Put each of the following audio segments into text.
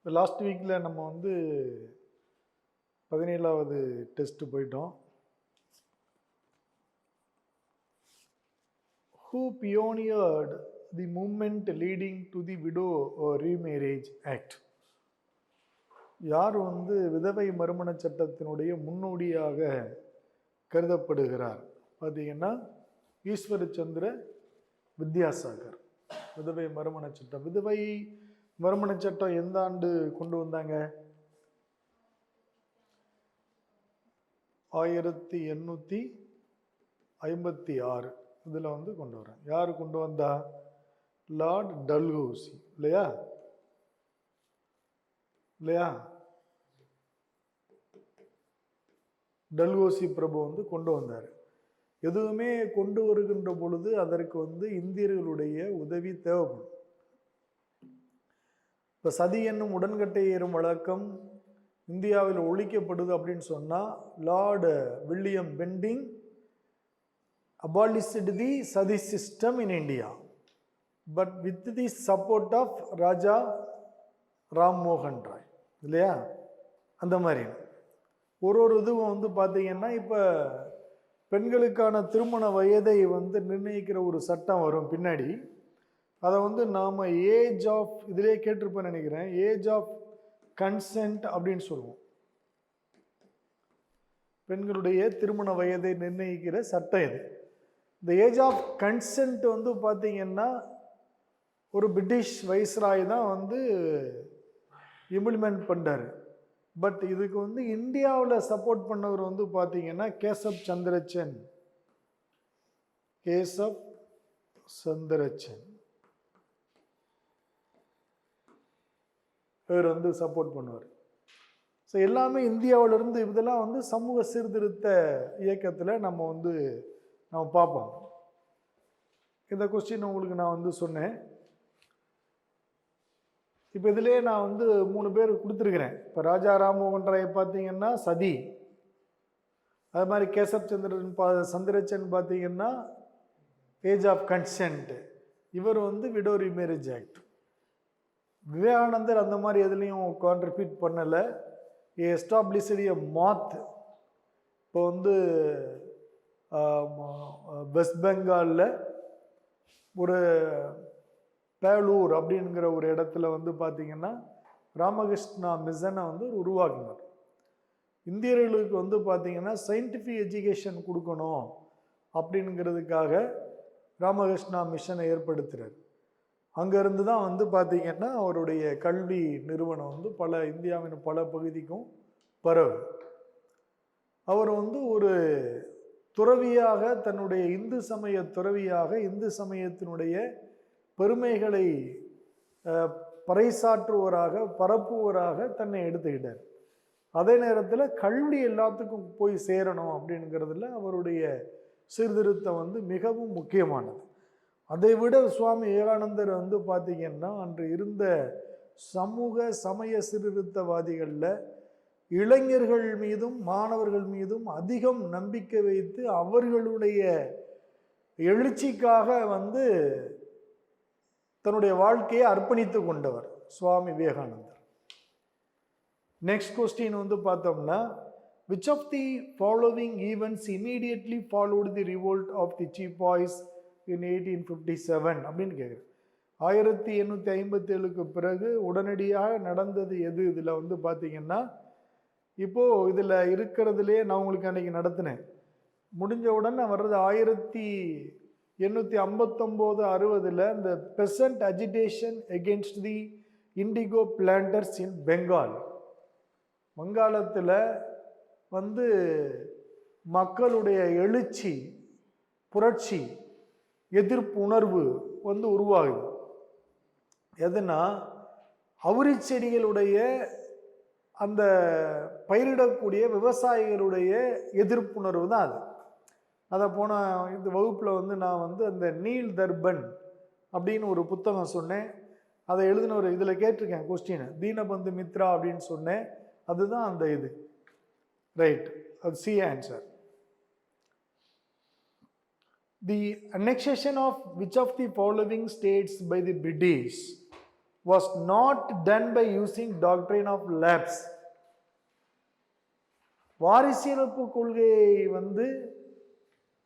இப்போ லாஸ்ட் வீக்கில் நம்ம வந்து 17வது டெஸ்ட் போயிட்டோம். Who pioneered the movement leading to the Widow Remarriage Act? யார் வந்து விதவை மறுமண சட்டத்தினுடைய முன்னோடியாக கருதப்படுகிறார் பார்த்தீங்கன்னா ஈஸ்வரச்சந்திர வித்யாசாகர். விதவை மறுமண சட்டம், விதவை மறுமண சட்டம் எந்த ஆண்டு கொண்டு வந்தாங்க? 1856 இதில் வந்து கொண்டு வரேன். யார் கொண்டு வந்தா? Lord Dalhousie. இல்லையா இல்லையா டல்ஹௌசி பிரபு வந்து கொண்டு வந்தார். எதுவுமே கொண்டு வருகின்ற பொழுது அதற்கு வந்து இந்தியர்களுடைய உதவி தேவைப்படும். இப்போ சதி என்னும் உடன்கட்டை ஏறும் வழக்கம் இந்தியாவில் ஒழிக்கப்படுது அப்படின்னு சொன்னால் Lord William Bentinck abolished the sadi system in India, but with the support of Raja Ram Mohan Roy. இல்லையா? அந்த மாதிரி ஒரு இதுவும் வந்து பார்த்தீங்கன்னா இப்போ பெண்களுக்கான திருமண வயதை வந்து நிர்ணயிக்கிற ஒரு சட்டம் வரும் பின்னாடி. அதை வந்து நாம் ஏஜ் ஆஃப், இதிலே கேட்டிருப்பேன்னு நினைக்கிறேன், ஏஜ் ஆஃப் கன்சென்ட் அப்படின்னு சொல்லுவோம். பெண்களுடைய திருமண வயதை நிர்ணயிக்கிற சட்டம் இது. இந்த ஏஜ் ஆஃப் கன்சென்ட் வந்து பார்த்தீங்கன்னா ஒரு பிரிட்டிஷ் வைஸ்ராய் தான் வந்து இம்ப்ளிமெண்ட் பண்ணார். பட் இதுக்கு வந்து இந்தியாவில் சப்போர்ட் பண்ணவர் வந்து பார்த்தீங்கன்னா கேசப் சந்திரசென். கேசப் சந்திரசென் இவர் வந்து சப்போர்ட் பண்ணுவார். ஸோ எல்லாமே இந்தியாவிலிருந்து இதெல்லாம் வந்து சமூக சீர்திருத்த இயக்கத்தில் நம்ம பார்ப்போம். இந்த கொஸ்டின் உங்களுக்கு நான் வந்து சொன்னேன். இப்போ இதிலே நான் வந்து 3 பேர் கொடுத்துருக்கிறேன். இப்போ ராஜா ராம்மோகன் ராய் பார்த்தீங்கன்னா சதி, அது மாதிரி கேசப் சந்திரசென் பார்த்தீங்கன்னா ஏஜ் ஆஃப் கன்சென்ட், இவர் வந்து விடோ ரீமேரேஜ் ஆக்ட். விவேகானந்தர் அந்த மாதிரி எதுலேயும் கான்ட்ரிபியூட் பண்ணலை. எஸ்டாப்ளிஷ்டு எ மாத். இப்போ வந்து வெஸ்ட் பெங்காலில் ஒரு பேலூர் அப்படிங்கிற ஒரு இடத்துல வந்து பார்த்திங்கன்னா ராமகிருஷ்ணா மிஷனை வந்து உருவாக்கினார். இந்தியர்களுக்கு வந்து பார்த்திங்கன்னா சயின்டிஃபிக் எஜுகேஷன் கொடுக்கணும் அப்படிங்கிறதுக்காக ராமகிருஷ்ணா மிஷனை ஏற்படுத்துகிறார். அங்கேருந்து தான் வந்து பார்த்திங்கன்னா அவருடைய கல்வி நிறுவனம் வந்து இந்தியாவின் பல பகுதிக்கும் பரவு. அவர் வந்து ஒரு துறவியாக, தன்னுடைய இந்து சமய துறவியாக, இந்து சமயத்தினுடைய பெருமைகளை பறைசாற்றுவராக, பரப்புவராக தன்னை எடுத்துக்கிட்டார். அதே நேரத்தில் கல்வி எல்லாத்துக்கும் போய் சேரணும் அப்படிங்கிறதுல அவருடைய சீர்திருத்தம் வந்து மிகவும் முக்கியமானது. அதை விட சுவாமி விவேகானந்தர் வந்து பார்த்திங்கன்னா அன்று இருந்த சமூக சமய சீர்திருத்தவாதிகளில் இளைஞர்கள் மீதும் மாணவர்கள் மீதும் அதிகம் நம்பிக்கை வைத்து அவர்களுடைய எழுச்சிக்காக வந்து தன்னுடைய வாழ்க்கையை அர்ப்பணித்து கொண்டவர் சுவாமி விவேகானந்தர். நெக்ஸ்ட் கொஸ்டின் வந்து பார்த்தோம்னா, which of the following events immediately followed the revolt of the Sepoys in 1857 அப்படின்னு கேட்குறேன். 1857க்கு பிறகு உடனடியாக நடந்தது எது? இதில் வந்து பார்த்தீங்கன்னா இப்போது இதில் இருக்கிறதுலே நான் உங்களுக்கு அன்றைக்கி நடத்தினேன். முடிஞ்ச உடனே வர்றது 1859-60 இந்த பெசன்ட் அஜிடேஷன் எகென்ஸ்ட் தி இண்டிகோ பிளான்டர்ஸ் இன் பெங்கால். வங்காளத்தில் வந்து மக்களுடைய எழுச்சி, புரட்சி, எதிர்ப்பு உணர்வு வந்து உருவாகுது. எதுனா அவுரி செடிகளுடைய அந்த பயிரிடக்கூடிய விவசாயிகளுடைய எதிர்ப்புணர்வு தான் அது. அதை போன இந்த வகுப்பில் வந்து நான் வந்து அந்த நீல் தர்பன் அப்படின்னு ஒரு புத்தகம் சொன்னேன். அதை எழுதினவர் இதில் கேட்டிருக்கேன் கொஸ்டின், தீனபந்து மித்ரா அப்படின்னு சொன்னேன். அதுதான் அந்த இது. ரைட், அது C answer. The annexation of which of the following states by the British was not done by using doctrine of lapse. வாரிசிலப்பு கொள்கையை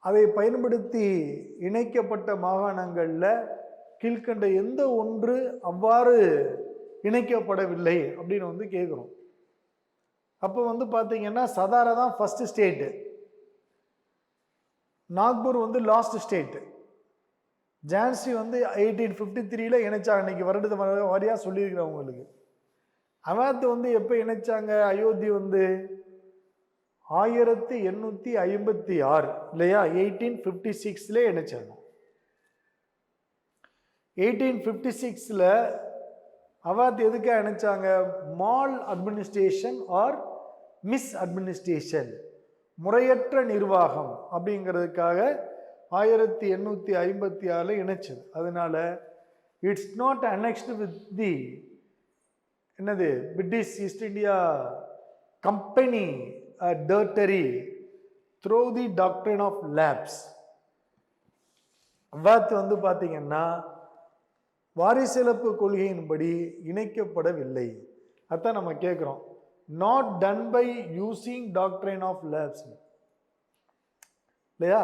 அதை பயன்படுத்தி இணைக்கப்பட்ட மாகாணங்கள்ல கீழ்கண்ட எந்த ஒன்று அவ்வாறு இணைக்கப்படவில்லை அப்படின்னு கேட்குறோம். அப்போ பார்த்தீங்கன்னா சதாரா தான் first state, Nagpur last state, Jhansi 1853 இணைச்சாங்க. இன்னைக்கு வருடத்தை வாரியா சொல்லியிருக்கிறேன் உங்களுக்கு. அவாத் எப்போ இணைச்சாங்க? அயோத்தி 1856 இல்லையா, 1856 இணைச்சாங்க. 1856 அவாத் எதுக்காக இணைச்சாங்க? Maladministration or misadministration, முறையற்ற நிர்வாகம் அப்படிங்கிறதுக்காக 1856 இணைச்சது. அதனால it's not annexed with the என்னது British East India Company territory through the doctrine of lapse. Awadh பார்த்தீங்கன்னா வாரிசிலப்பு கொள்கையின்படி இணைக்கப்படவில்லை. அதான் நம்ம கேட்குறோம், not done by using doctrine of lapse இல்லையா.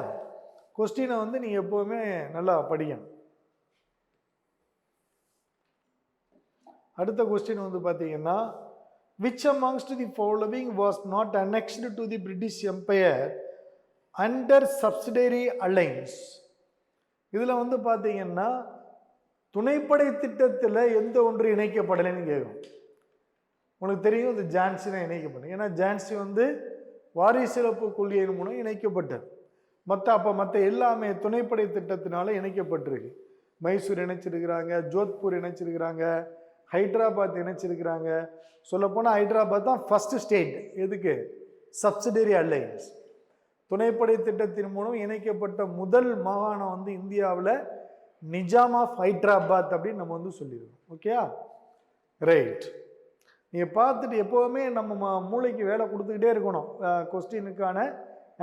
கொஸ்டினை நீங்கள் எப்போவுமே நல்லா படிக்கணும். அடுத்த கொஸ்டின் பார்த்தீங்கன்னா, which amongst the following was not annexed to the British Empire under subsidiary alliance? இதில் பார்த்தீங்கன்னா துணைப்படை திட்டத்தில் எந்த ஒன்று இணைக்கப்படலைன்னு கேட்கும். உங்களுக்கு தெரியும், இது ஜான்சி தான் இணைக்கப்படும். ஏன்னா ஜான்சி வாரிசிலப்பு கொள்கையின் மூலம் இணைக்கப்பட்டது. மற்ற எல்லாமே துணைப்படை திட்டத்தினால இணைக்கப்பட்டிருக்கு. மைசூர் இணைச்சிருக்கிறாங்க, ஜோத்பூர் இணைச்சிருக்கிறாங்க, ஹைதராபாத் இணைச்சிருக்கிறாங்க. சொல்லப்போனால் ஹைதராபாத் தான் ஃபர்ஸ்ட் ஸ்டேட். எதுக்கு? Subsidiary alliance. துணைப்படை திட்டத்தின் மூலம் இணைக்கப்பட்ட முதல் மாகாணம் இந்தியாவில் நிஜாம் ஆஃப் ஹைதராபாத் அப்படின்னு நம்ம சொல்லியிருக்கோம். ஓகேயா, ரைட். நீங்கள் பார்த்துட்டு எப்போவுமே நம்ம மூளைக்கு வேலை கொடுத்துக்கிட்டே இருக்கணும். கொஸ்டினுக்கான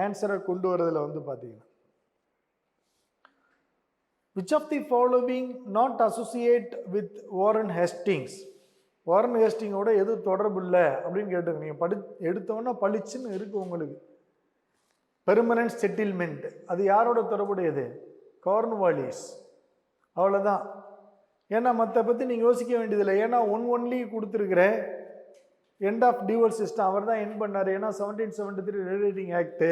ஆன்சரை கொண்டு வரதில் பார்த்தீங்கன்னா, which of the following not associate with Warren Hastings? Warren ஹேஸ்டிங்கோட எது தொடர்பு இல்லை அப்படின்னு கேட்டுங்க. நீங்கள் எடுத்தோன்னா பளிச்சுன்னு இருக்கு உங்களுக்கு. பெர்மனன்ட் செட்டில்மெண்ட் அது யாரோட தொடர்புடையது? கார்ன்வாலிஸ். அவ்வளோதான். ஏன்னா மற்ற பற்றி நீங்கள் யோசிக்க வேண்டியதில்லை. ஏன்னா ஒன்லி கொடுத்துருக்குறேன். எண்ட் ஆஃப் டிவோர்ஸ் சிஸ்டம் அவர் தான் என் பண்ணார். ஏன்னா 1773 ரெகுலேட்டிங் ஆக்டு.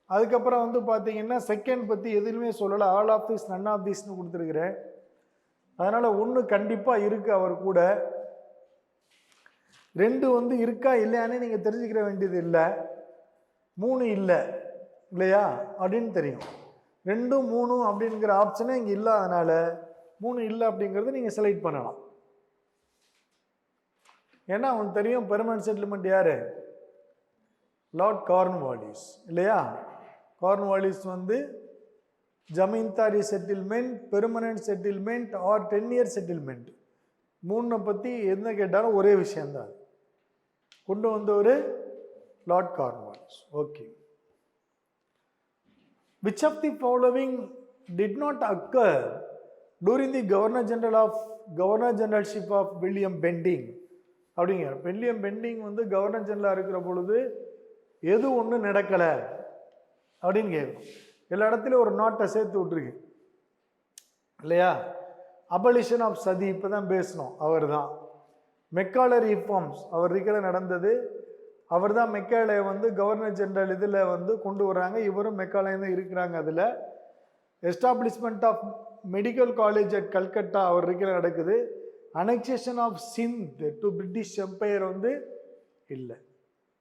அதுக்கப்புறம் பார்த்தீங்கன்னா செகண்ட் பற்றி எதுவுமே சொல்லலை. All of this none of திஸ்ன்னு கொடுத்துருக்குறேன். அதனால் ஒன்று கண்டிப்பாக இருக்குது அவர் கூட. 2 இருக்கா இல்லையானே நீங்கள் தெரிஞ்சுக்கிற வேண்டியது இல்லை. 3 இல்லை இல்லையா அப்படின்னு தெரியும். 2, 3 அப்படிங்கிற ஆப்ஷனே இங்கே இல்லாதனால 3 இல்லை அப்படிங்கிறத நீங்கள் செலக்ட் பண்ணலாம். ஏன்னா அவனுக்கு தெரியும் பெர்மனன்ட் செட்டில்மெண்ட் யாரு? லார்ட் கார்ன்வாலிஸ் இல்லையா. Cornwallis zamindari settlement, permanent settlement or 10 year settlement, 3 பற்றி என்ன கேட்டாலும் ஒரே விஷயம்தான். கொண்டு வந்தவர் Lord Cornwallis. Okay. Which of the following did not occur during the Governor Generalship of William Benting? அப்படிங்க. வில்லியம் பெண்டிங் கவர்னர் ஜெனரலாக இருக்கிற பொழுது எது ஒன்று நடக்கலை அப்படின்னு கேட்கும். எல்லா இடத்துலையும் ஒரு நாட்டை சேர்த்து விட்டுருக்கு இல்லையா. அபலிஷன் ஆஃப் சதி இப்போ தான் பேசணும், அவர் தான். மெக்காலே ரிஃபார்ம்ஸ் அவர் இருக்கிற நடந்தது. அவர் தான் மெக்காலே கவர்னர் ஜெனரல் இதில் கொண்டு வர்றாங்க. இவரும் மெக்காலே தான் இருக்கிறாங்க. அதில் establishment of medical college at Calcutta அவர் இருக்கிற நடக்குது. Annexation of Sindh to British empire இல்லை.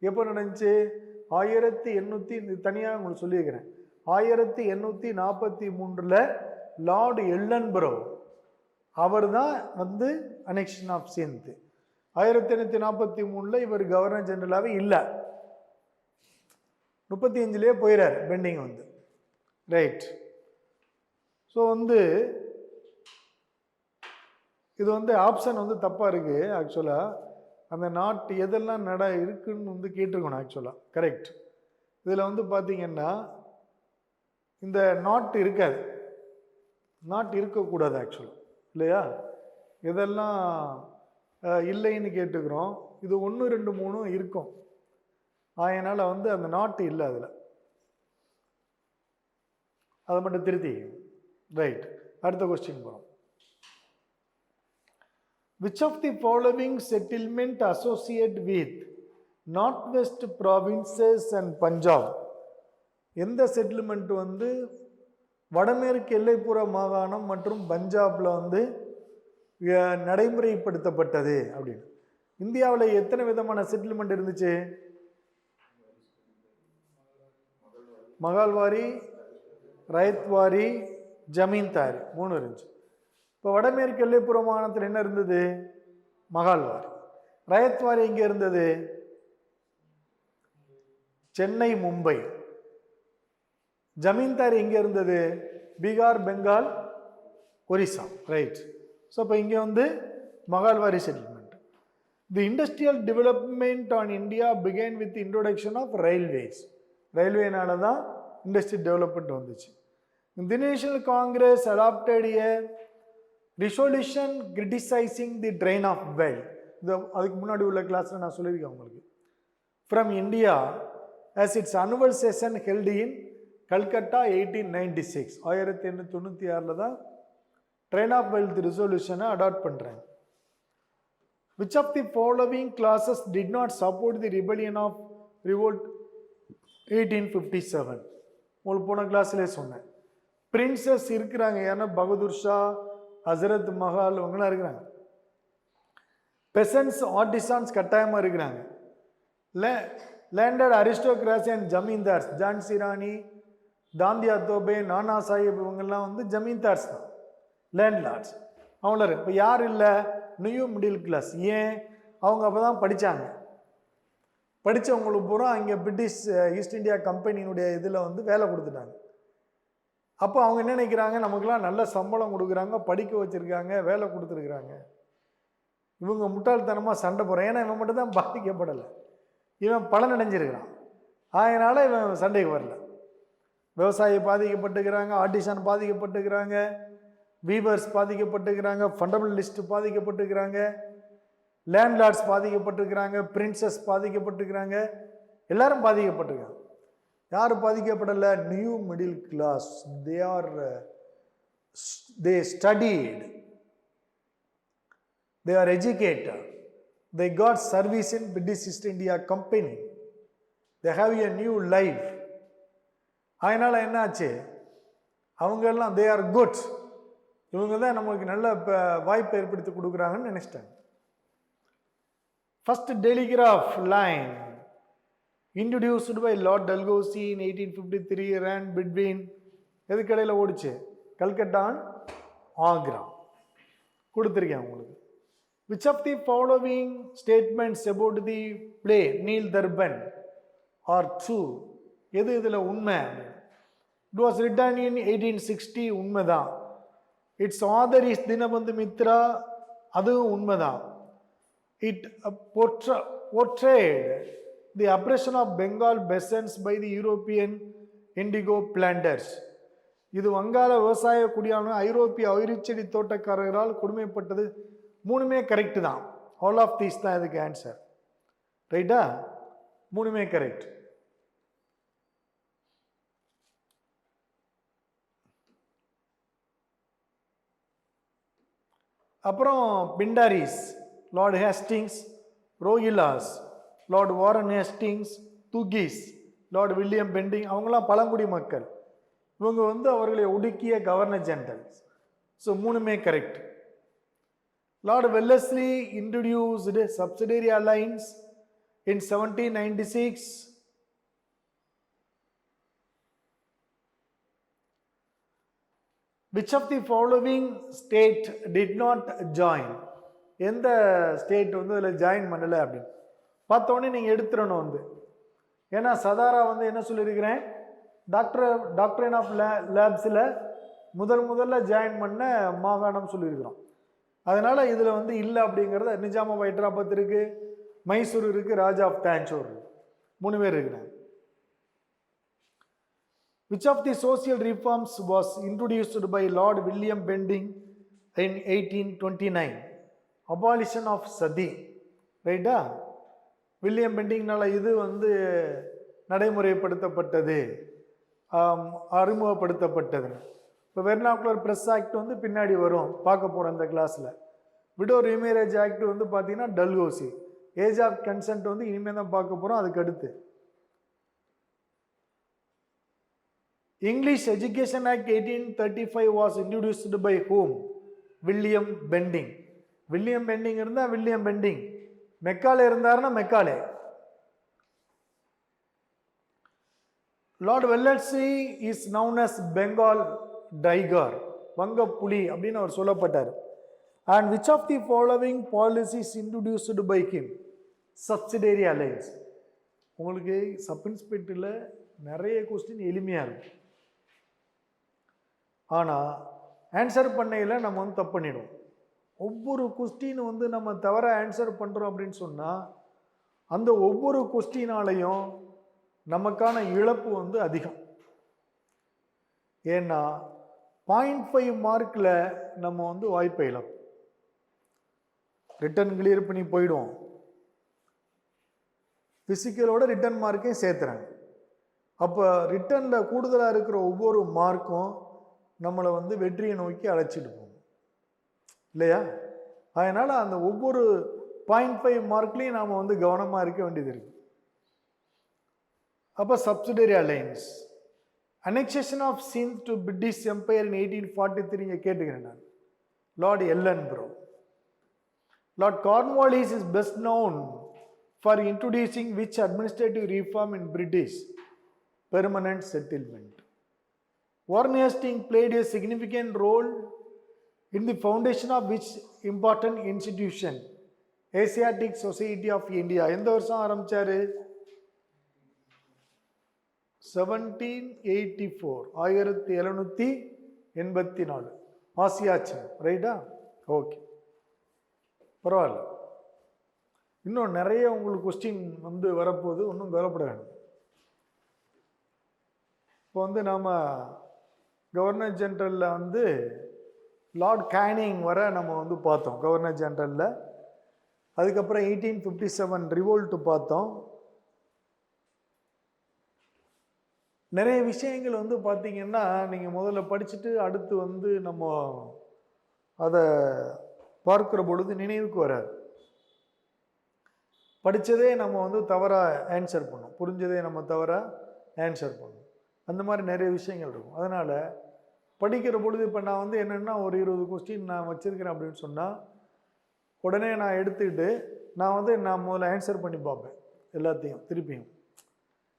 எப்போ நடந்துச்சு? 1800 தனியாக உங்களுக்கு சொல்லியிருக்கிறேன். 1843 லார்டு எல்லன்பரோ அவர் தான் அனெக்ஷன் ஆஃப் சிந்த். 1843 இவர் கவர்னர் ஜெனரலாகவே இல்லை. 35 போயிறார் பெண்டிங் ரைட். ஸோ இது ஆப்ஷன் தப்பாக இருக்குது. ஆக்சுவலாக அந்த நாட்டு எதெல்லாம் இருக்குன்னு கேட்டிருக்கணும். ஆக்சுவலாக கரெக்ட். இதில் பார்த்தீங்கன்னா இந்த நாட் இருக்காது, நாட் இருக்கக்கூடாது ஆக்சுவலாக இல்லையா. இதெல்லாம் இல்லைன்னு கேட்டுக்கிறோம். இது 1, 2, 3 இருக்கும். அதனால் வந்து அந்த நாட்டு இல்லை அதில். அதை மட்டும் திருத்தி. ரைட், அடுத்த கொஸ்டின் போகிறோம். Which of the following settlement associate with Northwest provinces and Punjab? எந்த செட்டில்மெண்ட் வந்து வடமேற்கு எல்லைப்புற மாகாணம் மற்றும் பஞ்சாப்ல வந்து நடைமுறைப்படுத்தப்பட்டது அப்படின்னு? இந்தியாவில் எத்தனை விதமான செட்டில்மெண்ட் இருந்துச்சு? மகால்வாரி, ரயத்வாரி, ஜமீன்தாரி 3 இருந்துச்சு. இப்போ வடமேற்கு எல்லைப்புற மாகாணத்தில் என்ன இருந்தது? மகால்வாரி. ரயத்வாரி எங்கே இருந்தது? சென்னை, மும்பை. ஜமீன்தாரி எங்கே இருந்தது? பீகார், பெங்கால், ஒரிசா. ரைட். ஸோ இப்போ இங்கே வந்து mahalwari settlement. The industrial development on India began with introduction of railways. ரயில்வேனால தான் இண்டஸ்ட்ரியல் டெவலப்மெண்ட் வந்துச்சு. The National Congress adopted a resolution criticizing the drain of wealth. அதுக்கு முன்னாடி உள்ள கிளாஸ்ல நான் சொல்லியிருக்கேன் உங்களுக்கு. From India as its annual session held in Calcutta 1896. 1896 தான் drain of wealth resolution adopt பண்றாங்க. Which of the following clauses did not support the rebellion of revolt 1857? உங்களுக்கு போன கிளாஸ்லேயே சொன்னேன். பிரின்சஸ் இருக்கிறாங்க. ஏன்னா பகதூர் ஷா, ஹசரத் மஹால் இவங்களாம் இருக்கிறாங்க. பெசன்ஸ், ஆர்டிசான்ஸ் கட்டாயமாக இருக்கிறாங்க. Landed aristocracy and zamindars, Jhansi Rani, Tantia Tope, Nana Sahib இவங்கெல்லாம் வந்து ஜமீன்தார்ஸ் தான், லேண்ட்லார்ட்ஸ். அவங்கள இப்போ யார் இல்லை? New middle class. ஏன்? அவங்க அப்போ தான் படித்தாங்க. படித்தவங்களுக்கு பூரா இங்கே பிரிட்டிஷ் ஈஸ்ட் இந்தியா கம்பெனியினுடைய இதில் வந்து வேலை கொடுத்துட்டாங்க. அப்போ அவங்க என்ன நினைக்கிறாங்க? நமக்குலாம் நல்ல சம்பளம் கொடுக்குறாங்க, படிக்க வச்சுருக்காங்க, வேலை கொடுத்துருக்குறாங்க, இவங்க முட்டாள்தனமாக சண்டை போகிறான். ஏன்னா இவன் மட்டும் தான் பாதிக்கப்படலை, இவன் பலன் அடைஞ்சிருக்கிறான். அதனால் இவன் சண்டைக்கு வரல. விவசாயி பாதிக்கப்பட்டுக்கிறாங்க, ஆர்டிசான் பாதிக்கப்பட்டுக்கிறாங்க, வீவர்ஸ் பாதிக்கப்பட்டுக்கிறாங்க, ஃபண்டமெண்டலிஸ்ட் பாதிக்கப்பட்டுக்கிறாங்க, லேண்ட்லார்ட்ஸ் பாதிக்கப்பட்டிருக்கிறாங்க, பிரின்சஸ் பாதிக்கப்பட்டிருக்கிறாங்க, எல்லாரும் பாதிக்கப்பட்டிருக்காங்க. யார் பாதிக்கப்படலை? New middle class. they studied, they are educated, they got service in British East India Company, they have a new life. அதனால என்னாச்சு? அவங்க எல்லாம் they are good, இவங்க தான் நமக்கு நல்ல வாய்ப்பை ஏற்படுத்தி கொடுக்குறாங்கன்னு நினைச்சிட்டாங்க. First telegraph line introduced by Lord Dalhousie in 1853 ran between எதுக்கடையில் ஓடிச்சு? கல்கட்டா அண்ட் ஆக்ரா. கொடுத்துருக்கேன் உங்களுக்கு. Which of the following statements about the play Neel Darpan are true? எது இதில் உண்மை? It was written in 1860. உண்மைதான். Its author is Deenbandhu Mitra. அதுவும் உண்மைதான். It portrayed the oppression of Bengal peasants by the European indigo planters. இது வங்காள விவசாய குடியான ஐரோப்பிய ஐரிச்செடி தோட்டக்காரர்களால் கொடுமைப்பட்டது. 3மே கரெக்ட் தான். ஆல் ஆஃப் தீஸ் தான் இதுக்கு ஆன்சர். ரைட்டா? 3மே கரெக்ட். அப்புறம் Pindaris, Lord Hastings, Rohillas, Lord Warren Hastings, Thugees, Lord William Bentinck, அவங்களாம் பழங்குடி மக்கள். இவங்க வந்து அவர்களை ஒடுக்கிய கவர்னர் ஜெனரல்ஸ். ஸோ 3மே correct. Lord Wellesley introduced subsidiary alliance in 1796. Which of the following state did not join? எந்த ஸ்டேட் வந்து அதில் ஜாயின் பண்ணலை அப்படின்னு பார்த்தோன்னே நீங்கள் எடுத்துடணும் வந்து. ஏன்னா சதாரா வந்து என்ன சொல்லியிருக்கிறேன்? டாக்டரின் ஆஃப் லேப்ஸில் முதல்ல ஜாயின் பண்ண மாகாணம் சொல்லியிருக்கிறோம். அதனால் இதில் வந்து இல்லை அப்படிங்கிறத நிஜாம் ஆஃப் ஹைதராபாத் இருக்குது, மைசூர் இருக்குது, ராஜா ஆஃப் தாஞ்சோர் இருக்குது. 3 பேர் இருக்கிறாங்க. Which of the social reforms was introduced by Lord William Bentinck in 1829? Abolition of sati, ரைட்டா? வில்லியம் பெண்டிங்னால இது வந்து நடைமுறைப்படுத்தப்பட்டது, அறிமுகப்படுத்தப்பட்டது. இப்போ வெர்னாக்குலர் ப்ரெஸ் ஆக்ட் வந்து பின்னாடி வரும், பார்க்க போகிறோம் இந்த கிளாஸில். விடோ ரீமேரேஜ் ஆக்ட் வந்து பார்த்தீங்கன்னா டல்ஹௌசி. ஏஜ் ஆஃப் கன்சென்ட் வந்து இனிமேல் தான் பார்க்க போகிறோம். அதுக்கு அடுத்து English education act 1835 was introduced by whom? William Bentinck. William Bentinck இருந்தால் வில்லியம் பெண்டிங், மெக்காலே இருந்தாருன்னா Macaulay. Lord Wellesley is known as Bengal tiger, வங்க புலி அப்படின்னு அவர் சொல்லப்பட்டார். And which of the following policies introduced by him? Subsidiary alliance. உங்களுக்கு சப் இன்ஸ்பெக்டரில் நிறைய கொஸ்டின் எளிமையாக இருக்கும், ஆனால் ஆன்சர் பண்ணையில் நம்ம வந்து தப்பு பண்ணிடுவோம். ஒவ்வொரு கொஸ்டின் வந்து நம்ம தவற ஆன்சர் பண்ணுறோம் அப்படின்னு சொன்னால் அந்த ஒவ்வொரு கொஸ்டினாலையும் நமக்கான இழப்பு வந்து அதிகம். ஏன்னா 0.5 மார்க்கில் நம்ம வந்து வாய்ப்பை இழப்போம். ரிட்டன் கிளியர் பண்ணி போயிடுவோம், ஃபிசிக்கலோட ரிட்டன் மார்க்கையும் சேர்த்துறாங்க. அப்போ ரிட்டனில் கூடுதலாக இருக்கிற ஒவ்வொரு மார்க்கும் நம்மளை வந்து வெற்றியை நோக்கி அழைச்சிட்டு போகும் இல்லையா? அதனால் அந்த ஒவ்வொரு 0.5 மார்க்லேயும் நாம் வந்து கவனமாக இருக்க வேண்டியது இருக்கு. அப்போ subsidiary alliance. Annexation of Sindh to British empire in 1843 இங்கே கேட்டுக்கிறேன் நான். Lord Ellenborough. Lord Cornwallis is best known for introducing which administrative reform in British permanent settlement? Warren Hastings played a significant role in the foundation of which important institution? Asiatic Society of India. எந்த வருஷம் ஆரம்பிச்சாரு? 1784, 1784. ஆசியாச்சன், ரைட்டா? Okay, பரவாயில்ல. இன்னும் நிறைய உங்களுக்கு question வந்து வரப்போகுது, ஒன்றும் கவலைப்பட வேணும். இப்போ வந்து நாம் கவர்னர் ஜெனரலில் வந்து லார்ட் கேனிங் வர நம்ம வந்து பார்த்தோம் கவர்னர் ஜெனரலில். அதுக்கப்புறம் 1857 ரிவோல்ட் பார்த்தோம். நிறைய விஷயங்கள் வந்து பார்த்தீங்கன்னா நீங்கள் முதல்ல படிச்சுட்டு அடுத்து வந்து நம்ம அதை பார்க்குற பொழுது நினைவுக்கு வராது. படித்ததே நம்ம வந்து தவறாக ஆன்சர் பண்ணோம், புரிஞ்சதே நம்ம தவறாக ஆன்சர் பண்ணோம். அந்த மாதிரி நிறைய விஷயங்கள் இருக்கும். அதனால் படிக்கிற பொழுது இப்போ நான் வந்து என்னென்னா ஒரு 20 கொஸ்டின் நான் வச்சுருக்கிறேன் அப்படின்னு சொன்னால் உடனே நான் எடுத்துக்கிட்டு நான் வந்து நான் முதல்ல ஆன்சர் பண்ணி பார்ப்பேன் எல்லாத்தையும் திருப்பியும்.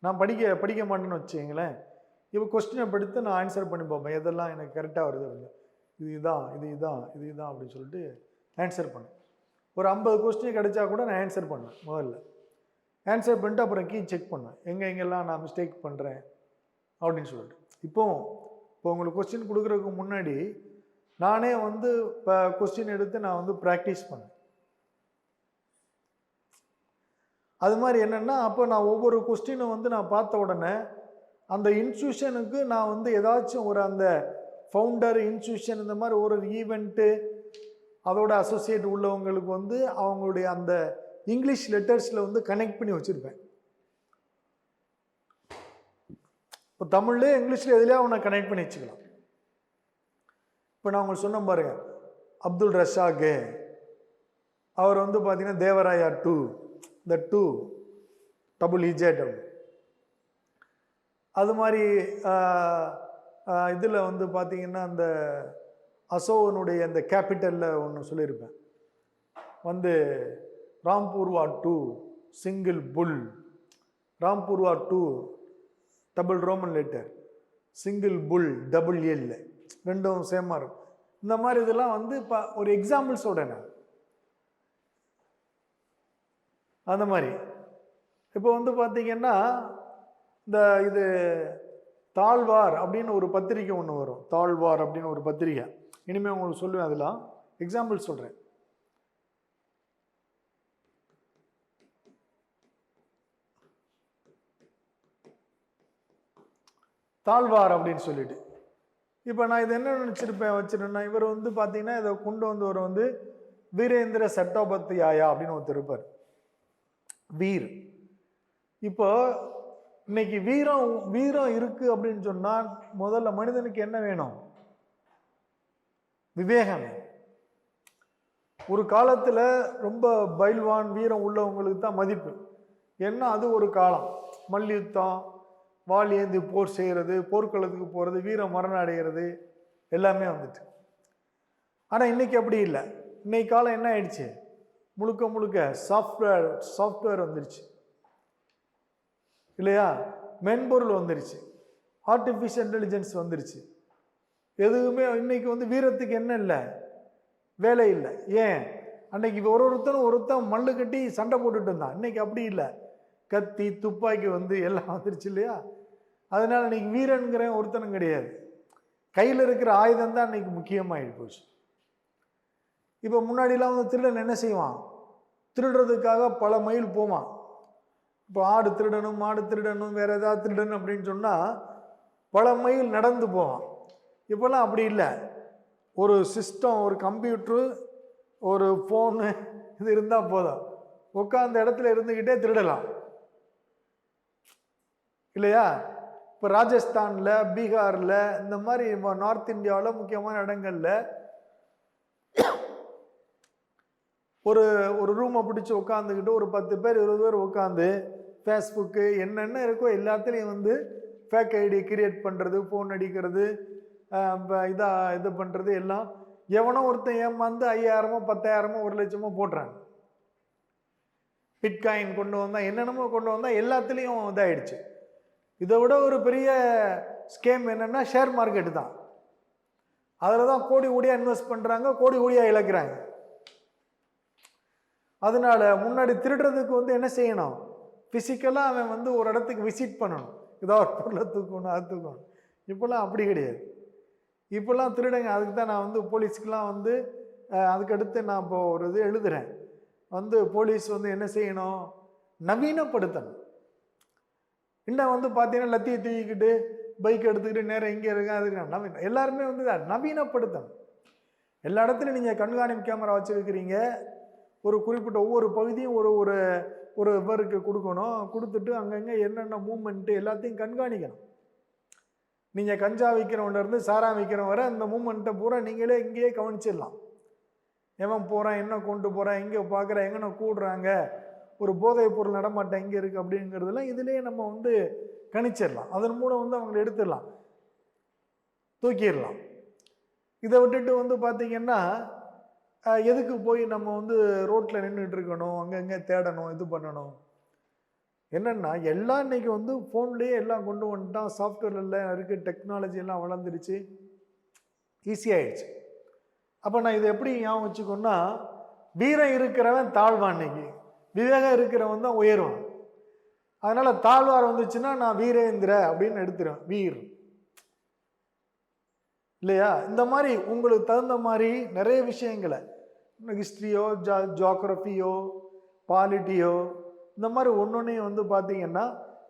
நான் படிக்க மாட்டேன்னு வச்சுங்களேன். இப்போ கொஸ்டினை படித்து நான் ஆன்சர் பண்ணி பார்ப்பேன், எதெல்லாம் எனக்கு கரெக்டாக வருது அப்படின்னு. இதுதான் அப்படின்னு சொல்லிட்டு ஆன்சர் பண்ணேன். ஒரு 50 கொஸ்டின் கிடைச்சா கூட நான் ஆன்சர் பண்ணேன். முதல்ல ஆன்சர் பண்ணிட்டு அப்புறம் கீ செக் பண்ணேன், எங்கெங்கெல்லாம் நான் மிஸ்டேக் பண்ணுறேன் அப்படின்னு சொல்லிட்டு. இப்போ உங்களுக்கு கொஸ்டின் கொடுக்குறதுக்கு முன்னாடி நானே வந்து இப்போ கொஸ்டின் எடுத்து நான் வந்து ப்ராக்டிஸ் பண்ணேன். அது மாதிரி என்னென்னா அப்போ நான் ஒவ்வொரு கொஸ்டினும் வந்து நான் பார்த்த உடனே அந்த இன்ஸ்டியூஷனுக்கு நான் வந்து ஏதாச்சும் ஒரு அந்த ஃபவுண்டர் இன்ஸ்டியூஷன் இந்த மாதிரி ஒரு ஈவெண்ட்டு அதோட அசோசியேட் உள்ளவங்களுக்கு வந்து அவங்களுடைய அந்த இங்கிலீஷ் லெட்டர்ஸில் வந்து கனெக்ட் பண்ணி வச்சுருப்பேன். இப்போ தமிழ்லேயே இங்கிலீஷில் எதுலேயே அவனை கனெக்ட் பண்ணி வச்சுக்கலாம். இப்போ நான் உங்களுக்கு சொன்ன பாருங்க, அப்துல் ரஷாக்கு அவர் வந்து பார்த்தீங்கன்னா தேவராயா 2, இந்த 2 டபுள் இஜெட். அது மாதிரி இதில் வந்து பார்த்தீங்கன்னா அந்த அசோகனுடைய அந்த கேபிட்டலில் ஒன்று சொல்லியிருப்பேன் வந்து ராம்பூர்வா 2 சிங்கிள் புல், Rampurva 2 double Roman letter, single புல் டபுள் எல், ரெண்டும் சேமாக இருக்கும். இந்த மாதிரி இதெல்லாம் வந்து இப்போ ஒரு எக்ஸாம்பிள்ஸோட நான் அந்த மாதிரி. இப்போ வந்து பார்த்தீங்கன்னா இந்த இது தாழ்வார் அப்படின்னு ஒரு பத்திரிக்கை ஒன்று வரும், தாழ்வார் அப்படின்னு ஒரு பத்திரிக்கை. இனிமேல் உங்களுக்கு சொல்லுவேன், அதெல்லாம் எக்ஸாம்பிள் சொல்கிறேன். தாழ்வார் அப்படின்னு சொல்லிட்டு இப்போ நான் இது என்ன நினச்சிருப்பேன் வச்சுருந்தேன்னா, இவர் வந்து பார்த்தீங்கன்னா இதை கொண்டு வந்தவர் வந்து வீரேந்திர சட்டோபத்தியாயா அப்படின்னு ஒருத்தர் இருப்பார், வீர். இப்போ இன்னைக்கு வீரம் இருக்கு அப்படின்னு சொன்னா முதல்ல மனிதனுக்கு என்ன வேணும்? விவேகம். ஒரு காலத்துல ரொம்ப பைல்வான் வீரம் உள்ளவங்களுக்கு தான் மதிப்பு. ஏன்னா அது ஒரு காலம், மல்யுத்தம், வாள் ஏந்தி போர் செய்யறது, போர்க்களத்துக்கு போறது, வீர மரணம் அடைகிறது எல்லாமே வந்துட்டு. ஆனா இன்னைக்கு அப்படி இல்லை. இன்னைக்கு காலம் என்ன ஆயிடுச்சு? முழுக்க முழுக்க சாஃப்ட்வேர் வந்துருச்சு இல்லையா? மென்பொருள் வந்துருச்சு, ஆர்டிஃபிஷியல் இன்டெலிஜென்ஸ் வந்துருச்சு. எதுவுமே இன்னைக்கு வந்து வீரத்துக்கு என்ன இல்லை? வேலை இல்லை. ஏன்? அன்னைக்கு ஒருத்தன் மல்லு கட்டி சண்டை போட்டுட்டு இருந்தான். இன்னைக்கு அப்படி இல்லை, கத்தி துப்பாக்கி வந்து எல்லாம் வந்துருச்சு இல்லையா? அதனால இன்னைக்கு வீரன்கிற ஒருத்தனும் கிடையாது. கையில் இருக்கிற ஆயுதம் தான் இன்னைக்கு முக்கியமாகி போச்சு. இப்போ முன்னாடிலாம் வந்து திருடன் என்ன செய்வான்? திருடுறதுக்காக பல மைல் போவான். இப்போ ஆடு திருடணும், மாடு திருடணும், வேற ஏதாவது திருடணும் அப்படின்னு சொன்னால் பல மைல் நடந்து போவான். இப்போல்லாம் அப்படி இல்லை. ஒரு சிஸ்டம், ஒரு கம்ப்யூட்ரு, ஒரு ஃபோனு இது இருந்தால் போதும், உட்காந்த இடத்துல இருந்துக்கிட்டே திருடலாம் இல்லையா? இப்போ ராஜஸ்தானில், பீகாரில், இந்த மாதிரி நார்த் இந்தியாவில் முக்கியமான இடங்கள்ல ஒரு ரூமை பிடிச்சி உட்காந்துக்கிட்டு ஒரு 10 பேர் 20 பேர் உட்காந்து ஃபேஸ்புக்கு என்னென்ன இருக்கோ எல்லாத்துலேயும் வந்து ஃபேக் ஐடி கிரியேட் பண்ணுறது, ஃபோன் அடிக்கிறது, இது பண்ணுறது எல்லாம் எவனோ ஒருத்தன் ஏமாந்து 5000மோ 10,000மோ 1,00,000மோ போடுறாங்க. பிட்காயின் கொண்டு வந்தால், என்னென்னமோ கொண்டு வந்தால் எல்லாத்துலேயும் இதாகிடுச்சு. இதை விட ஒரு பெரிய ஸ்கேம் என்னென்னா ஷேர் மார்க்கெட்டு தான். அதில் தான் கோடி கோடியாக இன்வெஸ்ட் பண்ணுறாங்க, கோடி கோடியாக இழக்கிறாங்க. அதனால முன்னாடி திருடுறதுக்கு வந்து என்ன செய்யணும்? ஃபிசிக்கலாக அவன் வந்து ஒரு இடத்துக்கு விசிட் பண்ணணும், ஏதாவது ஒரு பொருளை தூக்கணும், அது தூக்கணும். இப்போல்லாம் அப்படி கிடையாது. இப்போல்லாம் திருடுங்க. அதுக்கு தான் நான் வந்து போலீஸ்க்கெலாம் வந்து அதுக்கடுத்து நான் இப்போ ஒரு இது எழுதுகிறேன். வந்து போலீஸ் வந்து என்ன செய்யணும்? நவீனப்படுத்தணும். இன்னும் வந்து பார்த்தீங்கன்னா லத்தியை தூக்கிக்கிட்டு பைக் எடுத்துக்கிட்டு நேரம் இங்கே இருக்கேன் அதுக்கு எல்லாருமே வந்து நவீனப்படுத்தணும். எல்லா இடத்துலையும் நீங்கள் கண்காணிப்பு கேமரா வச்சுருக்கிறீங்க. ஒரு குறிப்பிட்ட ஒவ்வொரு பகுதியும் ஒரு ஒரு ஒரு இவருக்கு கொடுக்கணும். கொடுத்துட்டு அங்கங்கே என்னென்ன மூமெண்ட்டு எல்லாத்தையும் கண்காணிக்கணும். நீங்கள் கஞ்சா விற்கிறவன்லேருந்து சாரா விற்கிறவன் வரை அந்த மூமெண்ட்டை பூரா நீங்களே இங்கேயே கவனிச்சிடலாம். எவன் போகிறான், என்ன கொண்டு போகிறான், எங்கே பார்க்குறான், எங்கே கூடுறாங்க, ஒரு போதைப் பொருள் நடமாட்டம் எங்கே இருக்குது அப்படிங்கிறதுலாம் இதிலேயே நம்ம வந்து கணிச்சிடலாம். அதன் மூலம் வந்து அவங்களை எடுத்துடலாம், தூக்கிடலாம். இதை விட்டுட்டு வந்து பார்த்திங்கன்னா எதுக்கு போய் நம்ம வந்து ரோட்டில் நின்றுட்டு இருக்கணும், அங்கங்கே தேடணும், இது பண்ணணும்? என்னென்னா எல்லாம் இன்றைக்கி வந்து ஃபோன்லேயே எல்லாம் கொண்டு வந்துட்டான். சாஃப்ட்வேரில் இருக்குது, டெக்னாலஜி எல்லாம் வளர்ந்துருச்சு, ஈஸியாகிடுச்சு. அப்போ நான் இதை எப்படி ஞாபகம் வச்சுக்கோன்னா, வீரம் இருக்கிறவன் தாழ்வான், இன்னைக்கு விவேகம் இருக்கிறவன் தான் உயர்வான். அதனால் தாழ்வார் வந்துச்சுன்னா நான் வீரேந்திர அப்படின்னு எடுத்துருவேன், வீர் இல்லையா? இந்த மாதிரி உங்களுக்கு தகுந்த மாதிரி நிறைய விஷயங்களை, ஹிஸ்ட்ரியோ ஜியோகிரஃபியோ பாலிட்டியோ, இந்த மாதிரி ஒன்றொன்றையும் வந்து பார்த்தீங்கன்னா,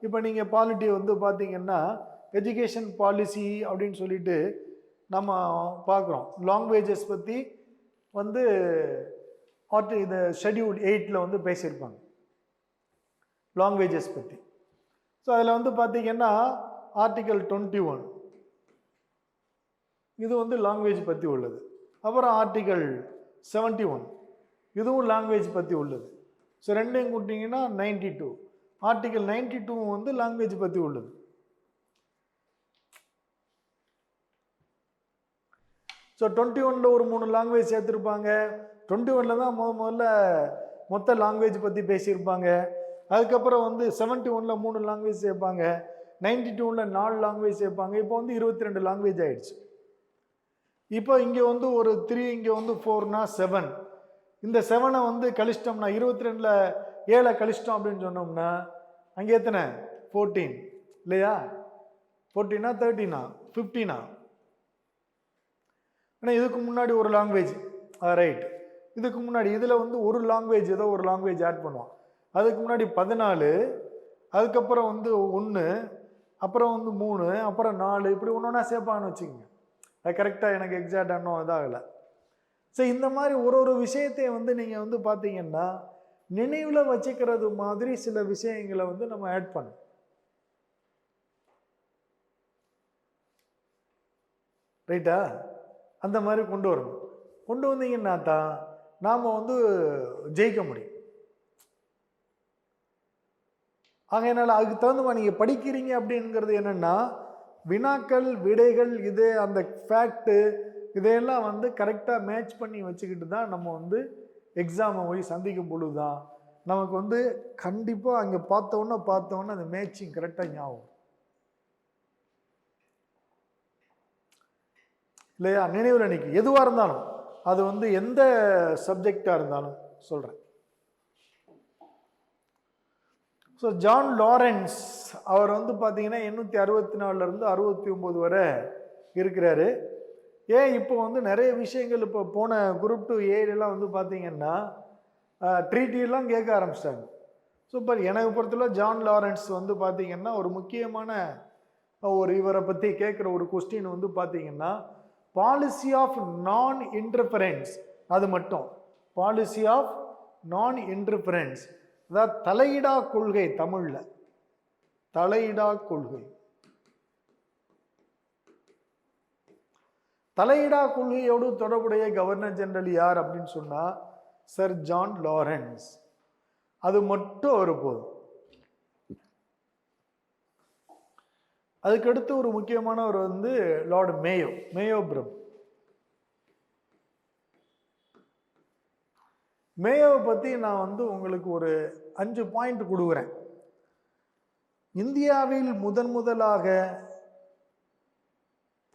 இப்போ நீங்கள் பாலிட்டி வந்து பார்த்தீங்கன்னா எஜுகேஷன் பாலிசி அப்படின்னு சொல்லிட்டு நம்ம பார்க்குறோம். லாங்குவேஜஸ் பற்றி வந்து இது ஷெட்யூல் 8 வந்து பேசியிருப்பாங்க, லாங்குவேஜஸ் பற்றி. ஸோ அதில் வந்து பார்த்தீங்கன்னா ஆர்டிகல் 21 இது வந்து லாங்குவேஜ் பற்றி உள்ளது. அப்புறம் ஆர்டிகல் 71 இதுவும் லாங்குவேஜ் பற்றி உள்ளது. ஸோ ரெண்டையும் கூட்டிங்கன்னா 92. ஆர்டிகல் 92 வந்து லாங்குவேஜ் பற்றி உள்ளது. ஸோ 21 ஒரு 3 லாங்குவேஜ் சேர்த்துருப்பாங்க. 21 தான் முதல்ல மொத்த லாங்குவேஜ் பற்றி பேசியிருப்பாங்க. அதுக்கப்புறம் வந்து 71 3 லாங்குவேஜ் சேர்ப்பாங்க. 92 4 லாங்குவேஜ் சேர்ப்பாங்க. இப்போ வந்து 22 லாங்குவேஜ் ஆயிடுச்சு. இப்போ இங்கே வந்து ஒரு 3, இங்கே வந்து 4னா 7. இந்த 7 வந்து கழிச்சிட்டோம்னா 22ல் 7 கழிச்சிட்டோம் அப்படின்னு சொன்னோம்னா அங்கே எத்தனை? 14 இல்லையா? 14னா 13னா 15னா? ஆனால் இதுக்கு முன்னாடி ஒரு லாங்குவேஜ், ரைட், இதுக்கு முன்னாடி இதில் வந்து ஒரு லாங்குவேஜ், ஏதோ ஒரு லாங்குவேஜ் ஆட் பண்ணுவோம். அதுக்கு முன்னாடி 14, அதுக்கப்புறம் வந்து 1, அப்புறம் வந்து 3, அப்புறம் 4, இப்படி ஒன்று ஒன்றா சேர்ப்பான்னு வச்சுக்கோங்க. அது கரெக்டாக எனக்கு எக்ஸாக்டாக இன்னும் இதாகலை. ஸோ இந்த மாதிரி ஒரு விஷயத்தை வந்து நீங்கள் வந்து பார்த்தீங்கன்னா நினைவில் வச்சுக்கிறது மாதிரி சில விஷயங்களை வந்து நம்ம ஆட் பண்ணோம். ரைட்டா? அந்த மாதிரி கொண்டு வரணும். கொண்டு வந்தீங்கன்னா தான் நாம் வந்து ஜெயிக்க முடியும். ஆகையினால அதுக்கு தகுந்த மாதிரி நீங்கள் படிக்கிறீங்க அப்படிங்கிறது என்னென்னா வினாக்கள் விடைகள் இது அந்த ஃபேக்ட்டு இதையெல்லாம் வந்து கரெக்டாக மேட்ச் பண்ணி வச்சுக்கிட்டு தான் நம்ம வந்து எக்ஸாமை போய் சந்திக்கும் பொழுது தான் நமக்கு வந்து கண்டிப்பாக அங்கே பார்த்தோன்னே அந்த மேட்சிங் கரெக்டாக ஞாபகம் இல்லையா? நினைவில் நிற்க எதுவாக இருந்தாலும் அது வந்து எந்த சப்ஜெக்டாக இருந்தாலும் சொல்கிறேன். ஸோ ஜான் லாரன்ஸ் அவர் வந்து பார்த்தீங்கன்னா 864 69 வரை இருக்கிறாரு. ஏன் இப்போ வந்து நிறைய விஷயங்கள் இப்போ போன குரூப் 2 ஏலாம் வந்து பார்த்தீங்கன்னா ட்ரீட்டிலாம் கேட்க ஆரம்பிச்சிட்டாங்க. சூப்பர். எனக்கு பொறுத்தவரை ஜான் லாரன்ஸ் வந்து பார்த்தீங்கன்னா ஒரு முக்கியமான இவரை பற்றி கேட்குற ஒரு கொஸ்டின் வந்து பார்த்தீங்கன்னா பாலிசி ஆஃப் நான் இன்டர்ஃபரன்ஸ், அது மட்டும் பாலிசி ஆஃப் நான் இன்டர்ஃபரன்ஸ், அதாவது தலையிடா கொள்கை, தமிழில் தலையிடா கொள்கை. தலையிடா கொள்கையோடு தொடர்புடைய கவர்னர் ஜெனரல் யார் அப்படின்னு சொன்னால் சர் ஜான் லாரன்ஸ். அது மட்டும் ஒரு போதும். அதுக்கடுத்து ஒரு முக்கியமானவர் வந்து லார்டு மேயோ பிரபு. மேயோவை பற்றி நான் வந்து உங்களுக்கு ஒரு 5 பாயிண்ட் கொடுக்குறேன். இந்தியாவில் முதலாக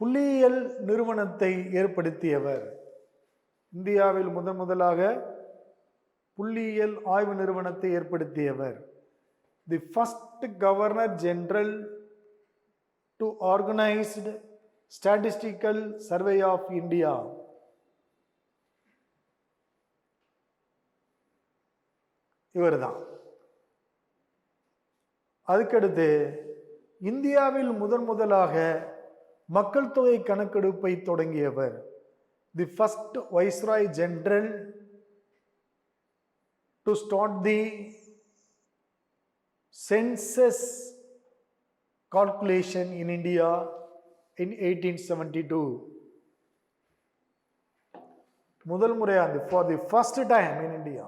புள்ளியியல் நிறுவனத்தை ஏற்படுத்தியவர். இந்தியாவில் முதலாக புள்ளியியல் ஆய்வு நிறுவனத்தை ஏற்படுத்தியவர். The first governor general to organised statistical survey of India. இவர் தான். அதுக்கடுத்து இந்தியாவில் முதலாக மக்கள் தொகை கணக்கெடுப்பை தொடங்கியவர். The first viceroy general to start the census calculation in India in 1872. முதல் முறையாக for the first time in India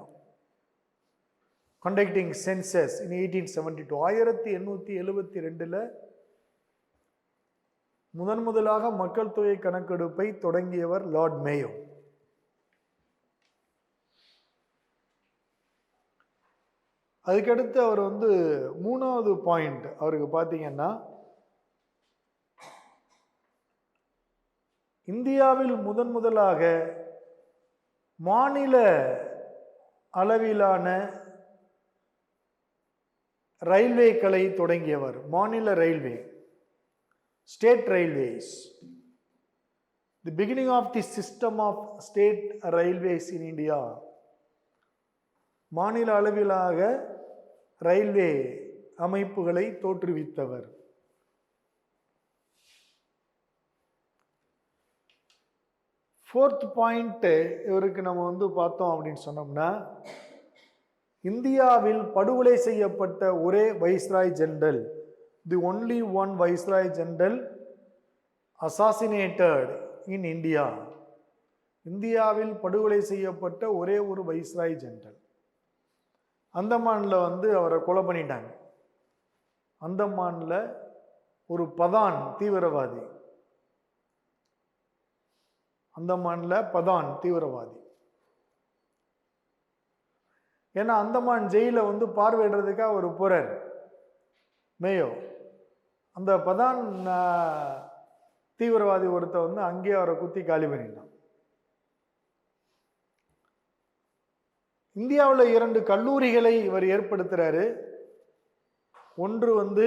conducting census in 1872. 1872 முதலாக மக்கள் தொகை கணக்கெடுப்பை தொடங்கியவர் லார்ட் மேயோ. அதுக்கடுத்து அவர் வந்து 3வது பாயிண்ட் அவருக்கு பார்த்தீங்கன்னா இந்தியாவில் முதலாக மாநில அளவிலான ரயில்வேக்களை தொடங்கியவர். மாநில railway, state railways, the beginning of the system of state railways in India. மாநில அளவிலாக ரயில்வே அமைப்புகளை தோற்றுவித்தவர். ஃபோர்த் பாயிண்ட் இவருக்கு நம்ம வந்து பார்த்தோம் அப்படின்னு சொன்னோம்னா இந்தியாவில் படுகொலை செய்யப்பட்ட ஒரே viceroy general, the only one viceroy general assassinated in India. இந்தியாவில் படுகொலை செய்யப்பட்ட ஒரே ஒரு வைஸ்ராய் ஜெனரல். அந்தமானில் வந்து அவரை கொலை பண்ணிட்டாங்க. அந்தமானில் ஒரு பதான் தீவிரவாதி, அந்தமானில் பதான் தீவிரவாதி. ஏன்னா அந்தமான் ஜெயில வந்து பார்வையிடுறதுக்காக ஒரு போறார் மேயோ. அந்த பதான் தீவிரவாதி ஒருத்த வந்து அங்கேயே அவரை குத்தி காலி பண்ணிட்டான். இந்தியாவில் 2 கல்லூரிகளை இவர் ஏற்படுத்துறாரு. ஒன்று வந்து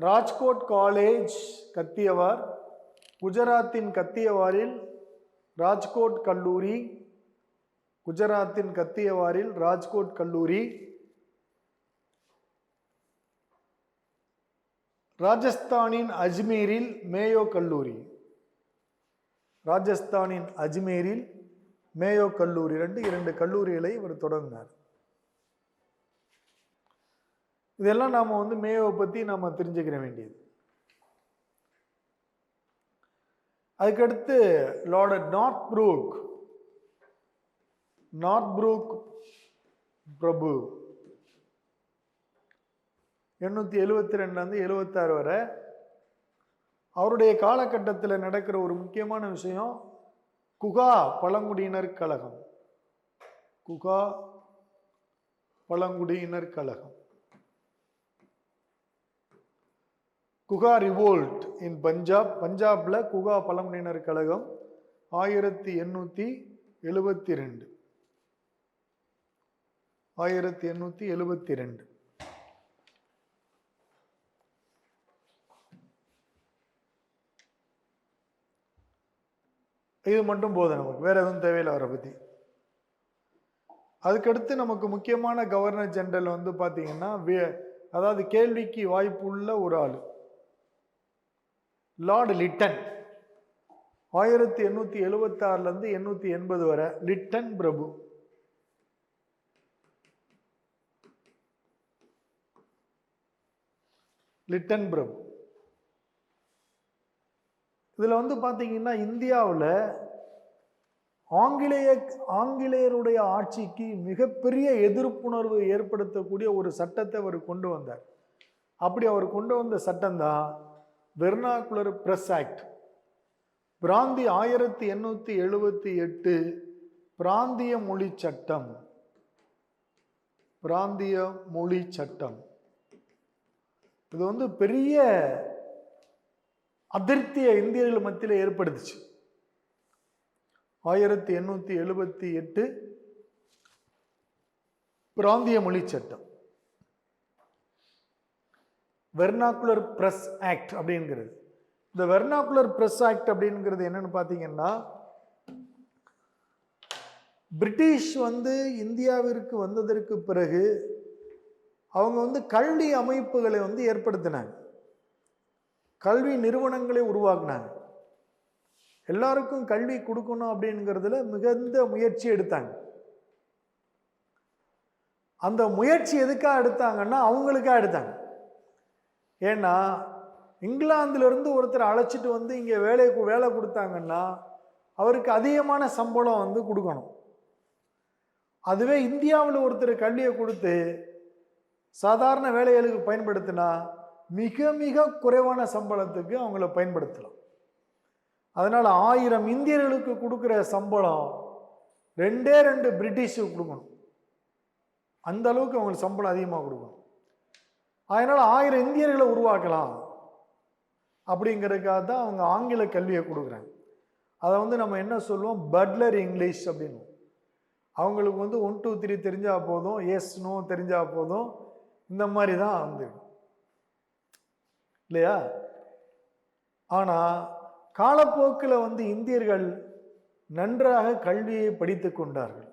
ராஜ்கோட் காலேஜ் கத்தியவார், குஜராத்தின் கத்தியவாரில் ராஜ்கோட் கல்லூரி, குஜராத்தின் கத்தியவாரில் ராஜ்கோட் கல்லூரி. ராஜஸ்தானின் அஜ்மீரில் மேயோ கல்லூரி, ராஜஸ்தானின் அஜ்மீரில் மேயோ கல்லூரி, இரண்டு கல்லூரிகளை இவர் தொடங்கினார். இதெல்லாம் நாம மேயோவை பத்தி நாம தெரிஞ்சுக்கிற வேண்டியது. அதுக்கடுத்து லார்ட் நார்த்ப்ரூக் பிரபு 872 76 வரை அவருடைய காலகட்டத்தில் நடக்கிற ஒரு முக்கியமான விஷயம் குகா பழங்குடியினர் கழகம். குகா ரிவோல்ட் இன் பஞ்சாப்ல குகா பழங்குடியினர் கழகம் 1872. இது மட்டும் போதும், நமக்கு வேற எதுவும் தேவையில்லை அவரை பத்தி. அதுக்கடுத்து நமக்கு முக்கியமான கவர்னர் ஜெனரல் பாத்தீங்கன்னா, அதாவது கேள்விக்கு வாய்ப்பு உள்ள ஒரு ஆளு, லார்ட் லிட்டன். 1876 880 வரை லிட்டன் பிரபு. இதுல பாத்தீங்கன்னா, இந்தியாவில் ஆங்கிலேயருடைய ஆட்சிக்கு மிகப்பெரிய எதிர்ப்புணர்வு ஏற்படுத்தக்கூடிய ஒரு சட்டத்தை அவர் கொண்டு வந்தார். அப்படி அவர் கொண்டு வந்த சட்டம் தான் வெர்னாகுலர் பிரஸ் ஆக்ட். 1878 பிராந்திய மொழி சட்டம். இது பெரிய அதிருப்தியை இந்தியர்கள் மத்தியில் ஏற்படுத்துச்சு. 1878 பிராந்திய மொழி சட்டம், வெர்னாகுலர் பிரஸ் ஆக்ட் அப்படிங்கிறது. இந்த வெர்னாகுலர் பிரஸ் ஆக்ட் அப்படிங்கிறது என்னன்னு பார்த்தீங்கன்னா, பிரிட்டிஷ் இந்தியாவிற்கு வந்ததற்கு பிறகு அவங்க கல்வி அமைப்புகளை ஏற்படுத்தினாங்க, கல்வி நிறுவனங்களை உருவாக்குனாங்க. எல்லாருக்கும் கல்வி கொடுக்கணும் அப்படிங்கிறதுல மிகுந்த முயற்சி எடுத்தாங்க. அந்த முயற்சி எதுக்காக எடுத்தாங்கன்னா, அவங்களுக்காக எடுத்தாங்க. ஏன்னா இங்கிலாந்துல இருந்து ஒருத்தர் அழைச்சிட்டு இங்க வேலை கொடுத்தாங்கன்னா அவருக்கு அதிகமான சம்பளம் கொடுக்கணும். அதுவே இந்தியாவில் ஒருத்தர் கல்வியை கொடுத்து சாதாரண வேலைகளுக்கு பயன்படுத்தினா மிக மிக குறைவான சம்பளத்துக்கு அவங்கள பயன்படுத்தலாம். அதனால 1000 இந்தியர்களுக்கு கொடுக்குற சம்பளம் 2 பிரிட்டிஷுக்கு கொடுக்கணும். அந்த அளவுக்கு அவங்களுக்கு சம்பளம் அதிகமாக கொடுக்கணும். அதனால 1000 இந்தியர்களை உருவாக்கலாம் அப்படிங்கிறதுக்காக தான் அவங்க ஆங்கில கல்வியை கொடுக்குறாங்க. அதை நம்ம என்ன சொல்லுவோம், பட்லர் இங்கிலீஷ் அப்படின்னு. அவங்களுக்கு 1 2 3 தெரிஞ்சா போதும், எஸ் நோ தெரிஞ்சா போதும், இந்த மாதிரி தான் இல்லையா. ஆனா காலப்போக்கில் இந்தியர்கள் நன்றாக கல்வியை படித்து கொண்டார்கள்.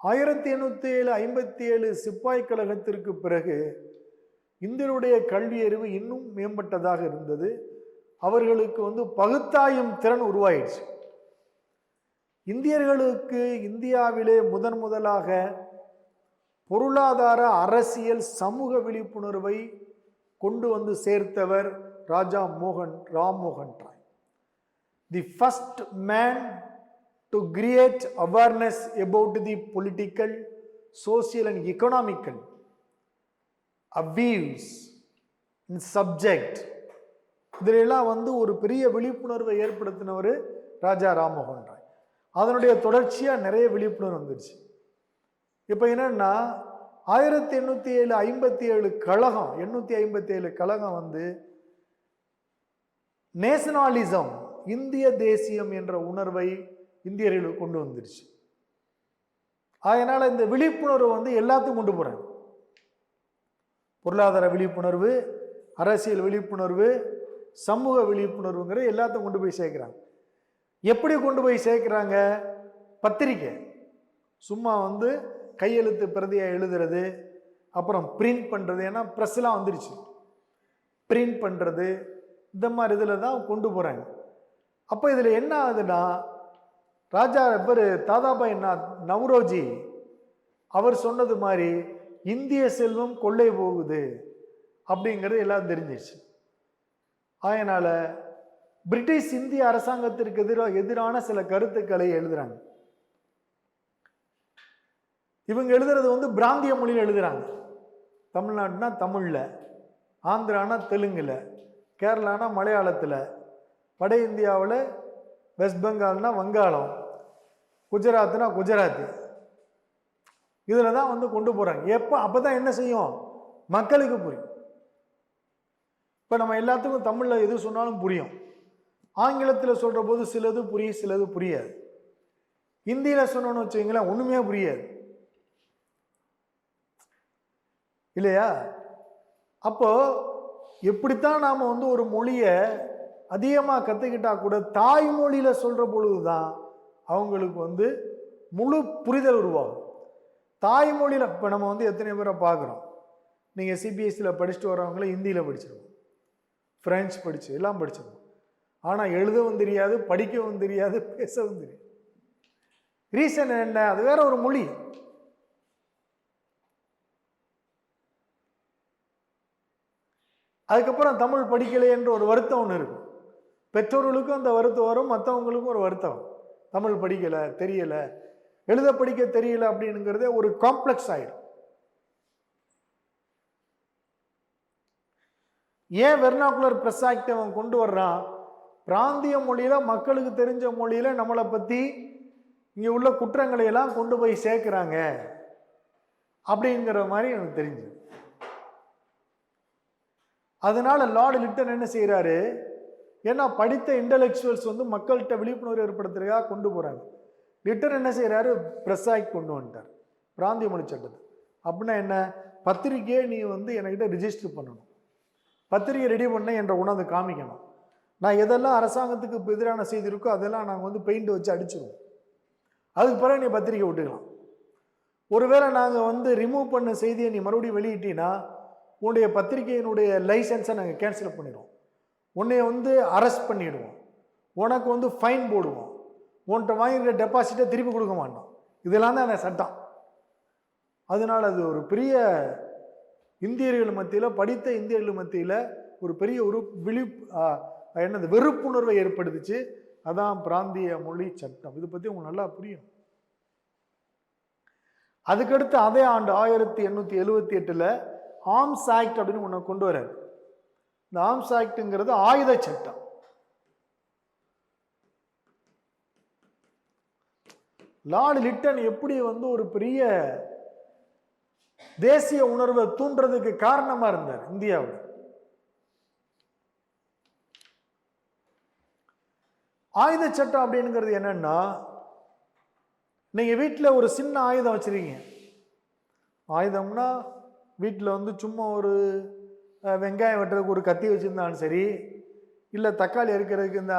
1857 சிப்பாய் கழகத்திற்கு பிறகு இந்தியருடைய கல்வி அறிவு இன்னும் மேம்பட்டதாக இருந்தது. அவர்களுக்கு பகுத்தாயும் திறன் உருவாயிடுச்சு. இந்தியர்களுக்கு இந்தியாவிலே முதலாக பொருளாதார, அரசியல், சமூக விழிப்புணர்வை கொண்டு சேர்த்தவர் Raja Rammohan Roy. The first man to create awareness about the political, social and economical views in subject. இதிலெல்லாம் ஒரு பெரிய விழிப்புணர்வை ஏற்படுத்தினவர் ராஜா ராம்மோகன் ராய். அதனுடைய தொடர்ச்சியா நிறைய விழிப்புணர்வு வந்துருச்சு. இப்ப என்னன்னா 1857 கழகம் 857 கழகம் நேஷனலிசம், இந்திய தேசியம் என்ற உணர்வை இந்தியர்களுக்கு கொண்டு வந்துருச்சு. அதனால இந்த விழிப்புணர்வு எல்லாத்துக்கும் கொண்டு போறாங்க. பொருளாதார விழிப்புணர்வு, அரசியல் விழிப்புணர்வு, சமூக விழிப்புணர்வுங்கிற எல்லாத்தையும் கொண்டு போய் சேர்க்கிறாங்க. எப்படி கொண்டு போய் சேர்க்கிறாங்க? பத்திரிக்கை, சும்மா கையெழுத்து பிரதியை எழுதுறது, அப்புறம் பிரிண்ட் பண்றது. ஏன்னா பிரஸ்லாம் வந்துருச்சு, பிரிண்ட் பண்றது, இந்த மாதிரி இதில் தான் கொண்டு போறாங்க. அப்போ இதில் என்ன ஆகுதுன்னா, ராஜா பேர் தாதாபாய் நவ்ரோஜி அவர் சொன்னது மாதிரி இந்திய செல்வம் கொள்ளை போகுது அப்படிங்கிறது எல்லாம் தெரிஞ்சிச்சு. அதனால பிரிட்டிஷ் இந்திய அரசாங்கத்திற்கு எதிரான சில கருத்துக்களை எழுதுறாங்க. இவங்க எழுதுறது பிராந்திய மொழியில் எழுதுறாங்க. தமிழ்நாடுனா தமிழ்ல, ஆந்திரானா தெலுங்குல, கேரளானா மலையாளத்தில், வட இந்தியாவில் வெஸ்ட் பெங்கால்னா வங்காளம், குஜராத்னா குஜராத்தி, இதில் தான் கொண்டு போகிறாங்க. எப்போ அப்போ தான் என்ன செய்யும், மக்களுக்கு புரியும். இப்போ நம்ம எல்லாத்துக்கும் தமிழில் எது சொன்னாலும் புரியும். ஆங்கிலத்தில் சொல்கிற போது சிலது புரியும், சிலது புரியாது. ஹிந்தியில் சொன்னோன்னு வச்சுங்களேன் ஒன்றுமே புரியாது இல்லையா? அப்போ எப்படித்தான் நாம் ஒரு மொழியை அதிகமாக கற்றுக்கிட்டா கூட தாய்மொழியில் சொல்கிற பொழுது தான் அவங்களுக்கு முழு புரிதல் உருவாகும். தாய்மொழியில் இப்போ நம்ம எத்தனை பேரை பார்க்குறோம், நீங்கள் சிபிஎஸ்சியில் படிச்சுட்டு வரவங்கள ஹிந்தியில் படிச்சிருவோம், ஃப்ரெஞ்சு படிச்சு எல்லாம் படிச்சிருவோம். ஆனால் எழுதவும் தெரியாது, படிக்கவும் தெரியாது, பேசவும் தெரியாது. ரீசன் என்ன? அது வேற ஒரு மொழி. அதுக்கப்புறம் தமிழ் படிக்கலை என்ற ஒரு வருத்தம் ஒன்று இருக்கும். பெற்றோர்களுக்கும் அந்த வருத்தம் வரும், மற்றவங்களுக்கும் ஒரு வருத்தம். தமிழ் படிக்கலை, தெரியலை, எழுத படிக்க தெரியல அப்படிங்கிறதே ஒரு காம்ப்ளெக்ஸ் ஆயிடும். ஏன் வெர்னாகுலர் பிரஸ் ஆக்ட் அவன் கொண்டு வர்றான்? பிராந்திய மொழியில, மக்களுக்கு தெரிஞ்ச மொழியில நம்மளை பத்தி இங்க உள்ள குற்றங்களை எல்லாம் கொண்டு போய் சேர்க்கிறாங்க அப்படிங்கிற மாதிரி எனக்கு தெரிஞ்சது. அதனால லார்டு லிட்டன் என்ன செய்யறாரு, ஏன்னா படித்த இன்டலெக்சுவல்ஸ் மக்கள்கிட்ட விழிப்புணர்வு ஏற்படுத்துறதுக்காக கொண்டு போறாங்க. லிட்டன் என்ன செய்யறாரு, பிரஸ் ஆக்ட் கொண்டு வந்துட்டார், பிராந்திய மொழி சட்டத்தை. அப்படின்னா என்ன, பத்திரிகையை நீ என்கிட்ட ரிஜிஸ்டர் பண்ணணும், பத்திரிகை ரெடி பண்ண என்ற உணர்ந்து காமிக்கணும். நான் எதெல்லாம் அரசாங்கத்துக்கு எதிரான செய்தி இருக்கோ அதெல்லாம் நாங்கள் பெயிண்ட் வச்சு அடிச்சிருவோம். அதுக்கு பிறகு நீ பத்திரிக்கை விட்டுக்கலாம். ஒருவேளை நாங்கள் ரிமூவ் பண்ண செய்தியை நீ மறுபடியும் வெளியிட்டீங்கன்னா உன்னுடைய பத்திரிகையினுடைய லைசன்ஸை நாங்கள் கேன்சல் பண்ணிடுவோம், உன்னை அரெஸ்ட் பண்ணிடுவோம், உனக்கு ஃபைன் போடுவோம், உன்கிட்ட வாங்கிற டெபாசிட்டை திருப்பி கொடுக்க மாட்டோம். இதெல்லாம் தான் அந்த சட்டம். அதனால அது ஒரு பெரிய இந்தியர்கள் மத்தியில், படித்த இந்தியர்கள் மத்தியில் ஒரு பெரிய ஒரு வெறுப்புணர்வை ஏற்படுத்துச்சு. அதான் பிராந்திய மொழி சட்டம். இதை பற்றி உங்களுக்கு நல்லா புரியும். அதுக்கடுத்து அதே ஆண்டு 1878 ஆர்ம்ஸ் ஆக்ட் அப்படின்னு ஒன்று கொண்டு வர்றாரு. இந்த ஆர்ம்ஸ் ஆக்ட்ங்கிறது ஆயுத சட்டம். லார்டு லிட்டன் எப்படி ஒரு பெரிய தேசிய உணர்வை தூண்டுறதுக்கு காரணமா இருந்தார் இந்தியாவில். ஆயுத சட்டம் அப்படிங்கிறது என்னன்னா, நீங்க வீட்டில் ஒரு சின்ன ஆயுதம் வச்சிருக்கீங்க. ஆயுதம்னா வீட்டில் சும்மா ஒரு வெங்காயம் வெட்டுறதுக்கு ஒரு கத்தி வச்சிருந்தாலும் சரி, இல்லை தக்காளி அறுக்கிறதுக்கு இந்த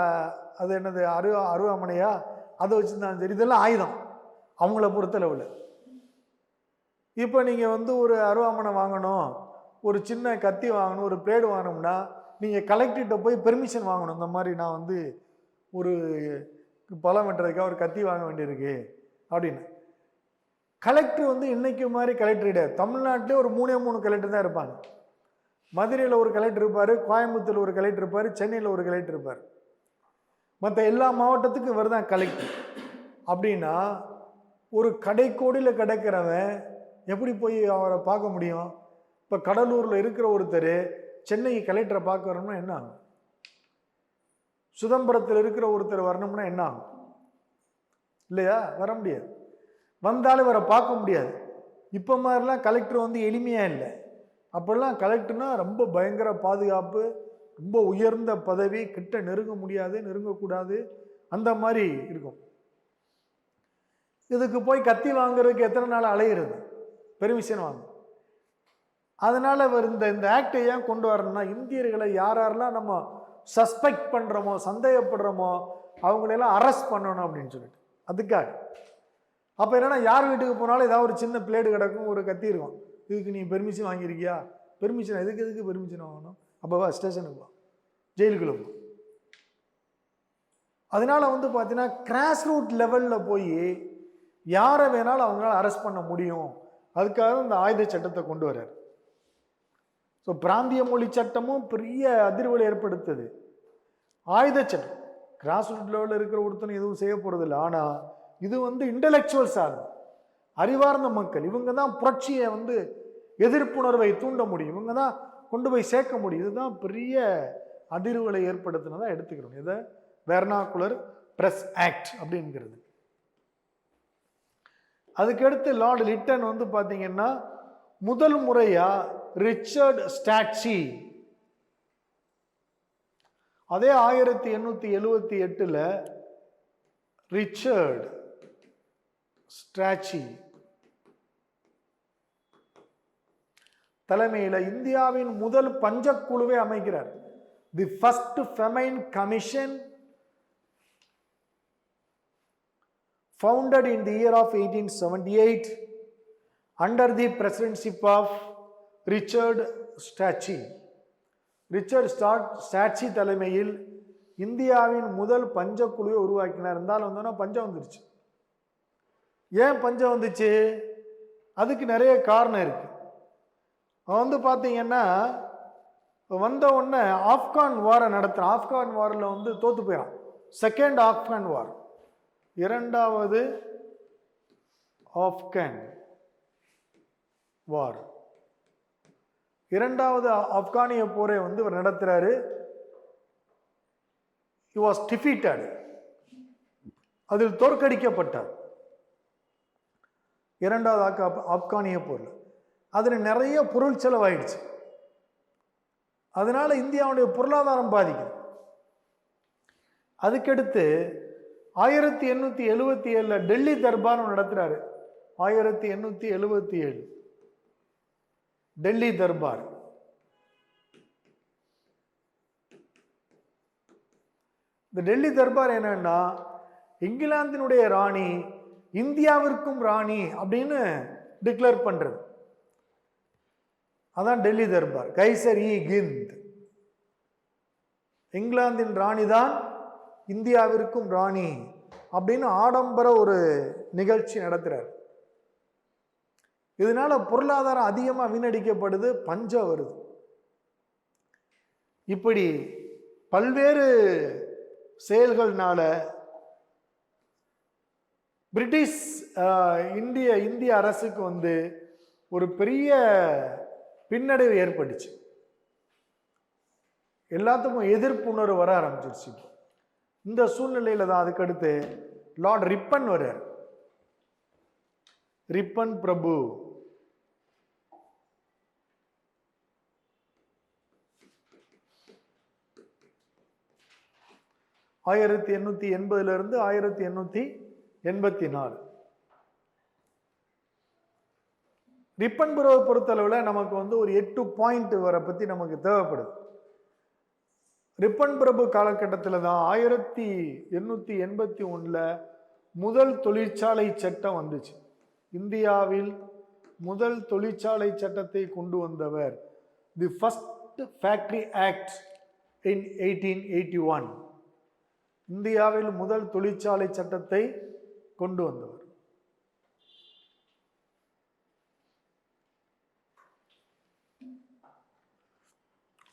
அது என்னது அருவாமனையா அதை வச்சிருந்தாலும் சரி, இதெல்லாம் ஆயுதம் அவங்கள பொறுத்தளவில். இப்போ நீங்கள் ஒரு அருவாமனை வாங்கணும், ஒரு சின்ன கத்தி வாங்கணும், ஒரு பிளேடு வாங்கணும்னா நீங்கள் கலெக்டர்கிட்ட போய் பெர்மிஷன் வாங்கணும். இந்த மாதிரி நான் ஒரு பழம் வெட்டுறதுக்காக ஒரு கத்தி வாங்க வேண்டியிருக்கு அப்படின்னு. கலெக்டர் இன்னைக்கு மாதிரி கலெக்டர் கிடையாது. தமிழ்நாட்டிலே ஒரு 3 கலெக்டர் தான் இருப்பாங்க. மதுரையில் ஒரு கலெக்டர் இருப்பார், கோயம்புத்தூர் ஒரு கலெக்டர் இருப்பார், சென்னையில் ஒரு கலெக்டர் இருப்பார். மற்ற எல்லா மாவட்டத்துக்கும் இவர் தான் கலெக்டர். அப்படின்னா ஒரு கடைக்கோடியில் கிடக்கிறவன் எப்படி போய் அவரை பார்க்க முடியும்? இப்போ கடலூரில் இருக்கிற ஒருத்தர் சென்னை கலெக்டரை பார்க்க வரணும்னா என்ன ஆகும்? சிதம்பரத்தில் இருக்கிற ஒருத்தர் வரணும்னா என்ன ஆகும்? இல்லையா? வர முடியாது. வந்தாலும் இவரை பார்க்க முடியாது. இப்போ மாதிரிலாம் கலெக்டர் எளிமையாக இல்லை. அப்பெல்லாம் கலெக்டர்னா ரொம்ப பயங்கர பாதுகாப்பு, ரொம்ப உயர்ந்த பதவி, கிட்ட நெருங்க முடியாது, நெருங்கக்கூடாது, அந்த மாதிரி இருக்கும். இதுக்கு போய் கத்தி வாங்குறதுக்கு எத்தனை நாள் அலையிறது, பெர்மிஷன் வாங்க. அதனால இந்த ஆக்டை ஏன் கொண்டு வரணும்னா, இந்தியர்களை யாரெல்லாம் நம்ம சஸ்பெக்ட் பண்றோமோ, சந்தேகப்படுறோமோ அவங்களெல்லாம் அரெஸ்ட் பண்ணணும் அப்படின்னு சொல்லிட்டு, அதுக்காக. அப்போ என்னன்னா, யார் வீட்டுக்கு போனாலும் ஏதாவது ஒரு சின்ன பிளேடு கிடக்கும், ஒரு கத்தி இருக்கும். இதுக்கு நீ பெர்மிஷன் வாங்கியிருக்கியா? பெர்மிஷன் எதுக்கு பெர்மிஷன் வாங்கணும்? அப்போவா ஸ்டேஷனுக்கு வா, ஜெயிலுக்குள்ள போ. அதனால வந்து பார்த்தீங்கன்னா கிராஸ் ரூட் லெவலில் போய் யாரை வேணாலும் அவங்களால அரெஸ்ட் பண்ண முடியும். அதுக்காக இந்த ஆயுத சட்டத்தை கொண்டு வர்றார். ஸோ பிராந்திய மொழி சட்டமும் பெரிய அதிர்வலை ஏற்படுத்துது. ஆயுத சட்டம் கிராஸ் ரூட் லெவலில் இருக்கிற ஒருத்தனை எதுவும் செய்ய போகிறது இல்லை. ஆனால் இது வந்து இன்டலெக்சுவல் சார்ந்த அறிவார்ந்த மக்கள், இவங்க தான் புரட்சியை வந்து எதிர்ப்புணர்வை தூண்ட முடியும், இவங்க தான் கொண்டு போய் சேர்க்க முடியும். இதுதான் பெரிய அதிர்வுகளை ஏற்படுத்தினதா எடுத்துக்கிறோம் இதை வெர்னாகுலர் பிரஸ் ஆக்ட் அப்படிங்கிறது. அதுக்கடுத்து லார்ட் லிட்டன் வந்து பார்த்தீங்கன்னா முதல் முறையா ரிச்சர்ட் ஸ்டாட்சி, அதே 1878 ரிச்சர்ட் ஸ்ட்ராச்சி தலைமையில் இந்தியாவின் முதல் பஞ்சக்குழுவை அமைக்கிறார். The first famine commission founded in the year of 1878 under the presidency of Richard Strachey. Richard Strachey தலைமையில் இந்தியாவின் முதல் பஞ்சக்குழுவை உருவாக்கினார். இருந்தாலும் வந்தோன்னா பஞ்சம் வந்துருச்சு. ஏன் பஞ்சம் வந்துச்சு? அதுக்கு நிறைய காரணம் இருக்கு. வந்து பார்த்தீங்கன்னா வந்த உடனே ஆப்கான் வாரை நடத்துகிறான். ஆப்கான் வாரில் வந்து தோத்து போயிடான். செகண்ட் ஆப்கான் வார், இரண்டாவது ஆப்கான் வார், இரண்டாவது ஆப்கானிய போரை வந்து இவர் நடத்துறாரு. he was defeated, அதில் தோற்கடிக்கப்பட்டார் இரண்டாவது ஆப்கானிய போர்ல. அதில் நிறைய பொருள் செலவாயிடுச்சு. அதனால இந்தியாவுடைய பொருளாதாரம் பாதிக்குது. அதுக்கடுத்து 1877 டெல்லி தர்பார் நடத்துறாரு. 1877 டெல்லி தர்பார். இந்த டெல்லி தர்பார் என்னன்னா இங்கிலாந்தினுடைய ராணி இந்தியாவிற்கும் ராணி அப்படின்னு டிக்ளேர் பண்றது. அதான் டெல்லி தர்பார். கைசர் இ கிந்த், இங்கிலாந்தின் ராணி தான் இந்தியாவிற்கும் ராணி அப்படின்னு ஆடம்பர ஒரு நிகழ்ச்சி நடத்துறார். இதனால பொருளாதாரம் அதிகமா வீணடிக்கப்படுது, பஞ்சம் வருது. இப்படி பல்வேறு செயல்கள்னால பிரிட்டிஷ் இந்திய அரசுக்கு வந்து ஒரு பெரிய பின்னடைவு ஏற்பட்டுச்சு. எல்லாத்துக்கும் எதிர்ப்புணர்வு வர ஆரம்பிச்சிருச்சு. இந்த சூழ்நிலையில தான் அதுக்கடுத்து லார்ட் ரிப்பன் வர்றார். ரிப்பன் பிரபு ஆயிரத்தி 1880 இருந்து 1884. ரிப்பன் பிரபுவை பொறுத்தளவில் நமக்கு வந்து ஒரு 8 பாயிண்ட் வர பத்தி நமக்கு தேவைப்படுது. ரிப்பன் பிரபு காலகட்டத்தில் தான் 1881 முதல் தொழிற்சாலை சட்டம் வந்துச்சு. இந்தியாவில் முதல் தொழிற்சாலை சட்டத்தை கொண்டு வந்தவர். The first factory act in 1881. இந்தியாவில் முதல் தொழிற்சாலை சட்டத்தை கொண்டு வந்தவர்.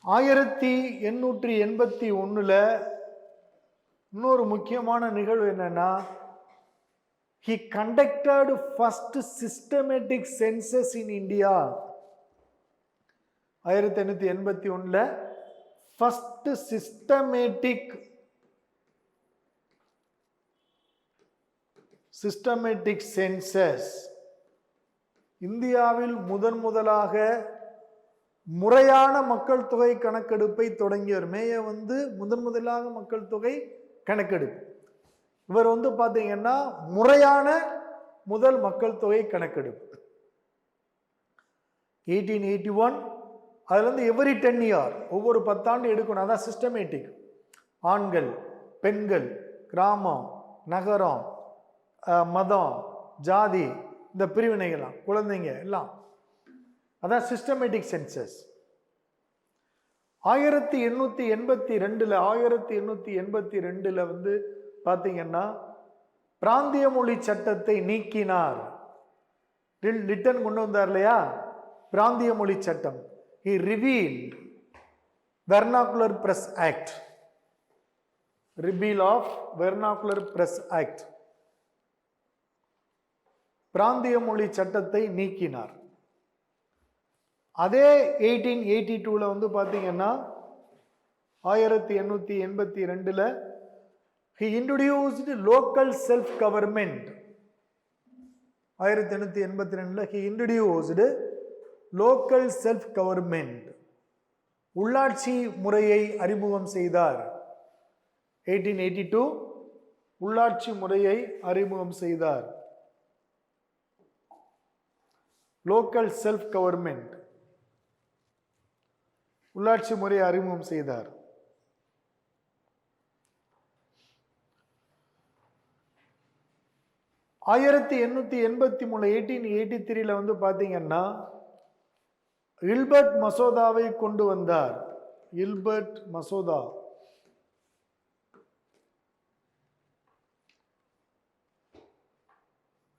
ஆயிரத்தி 1881 இன்னொரு முக்கியமான நிகழ்வு என்னன்னா, he conducted first systematic census in India. 1881 first systematic census. இந்தியாவில் முதலாக முறையான மக்கள் தொகை கணக்கெடுப்பை தொடங்கியவர். மேய வந்து முதலாக மக்கள் தொகை கணக்கெடுப்பு. இவர் வந்து பார்த்தீங்கன்னா முறையான முதல் மக்கள் தொகை கணக்கெடுப்பு 1881. அதுல இருந்து எவரி 10 years, ஒவ்வொரு 10 ஆண்டு எடுக்கணும். அதான் சிஸ்டமேட்டிக். ஆண்கள், பெண்கள், கிராமம், நகரம், மதம், ஜாதி, இந்த பிரிவினைகள்லாம், குழந்தைங்க எல்லாம், அதான் சிஸ்டமேட்டிக் சென்சஸ். 1882 வந்து பார்த்தீங்கன்னா பிராந்திய மொழி சட்டத்தை நீக்கினார். லிட்டன் கொண்டு வந்தார் இல்லையா பிராந்திய மொழி சட்டம். He revealed Vernacular Press Act. Repeal of Vernacular Press Act. பிராந்திய மொழி சட்டத்தை நீக்கினார். அதே 1882 வந்து பார்த்தீங்கன்னா 1882 he introduced local self government. 1882 he introduced local self government. உள்ளாட்சி முறையை அறிமுகம் செய்தார். 1882 உள்ளாட்சி முறையை அறிமுகம் செய்தார். லோக்கல் செல்ஃப் கவர்மெண்ட் உள்ளாட்சி முறையை அறிமுகம் செய்தார். ஆயிரத்தி 1883 வந்து பாத்தீங்கன்னா இல்பர்ட் மசோதாவை கொண்டு வந்தார். இல்பர்ட் மசோதா.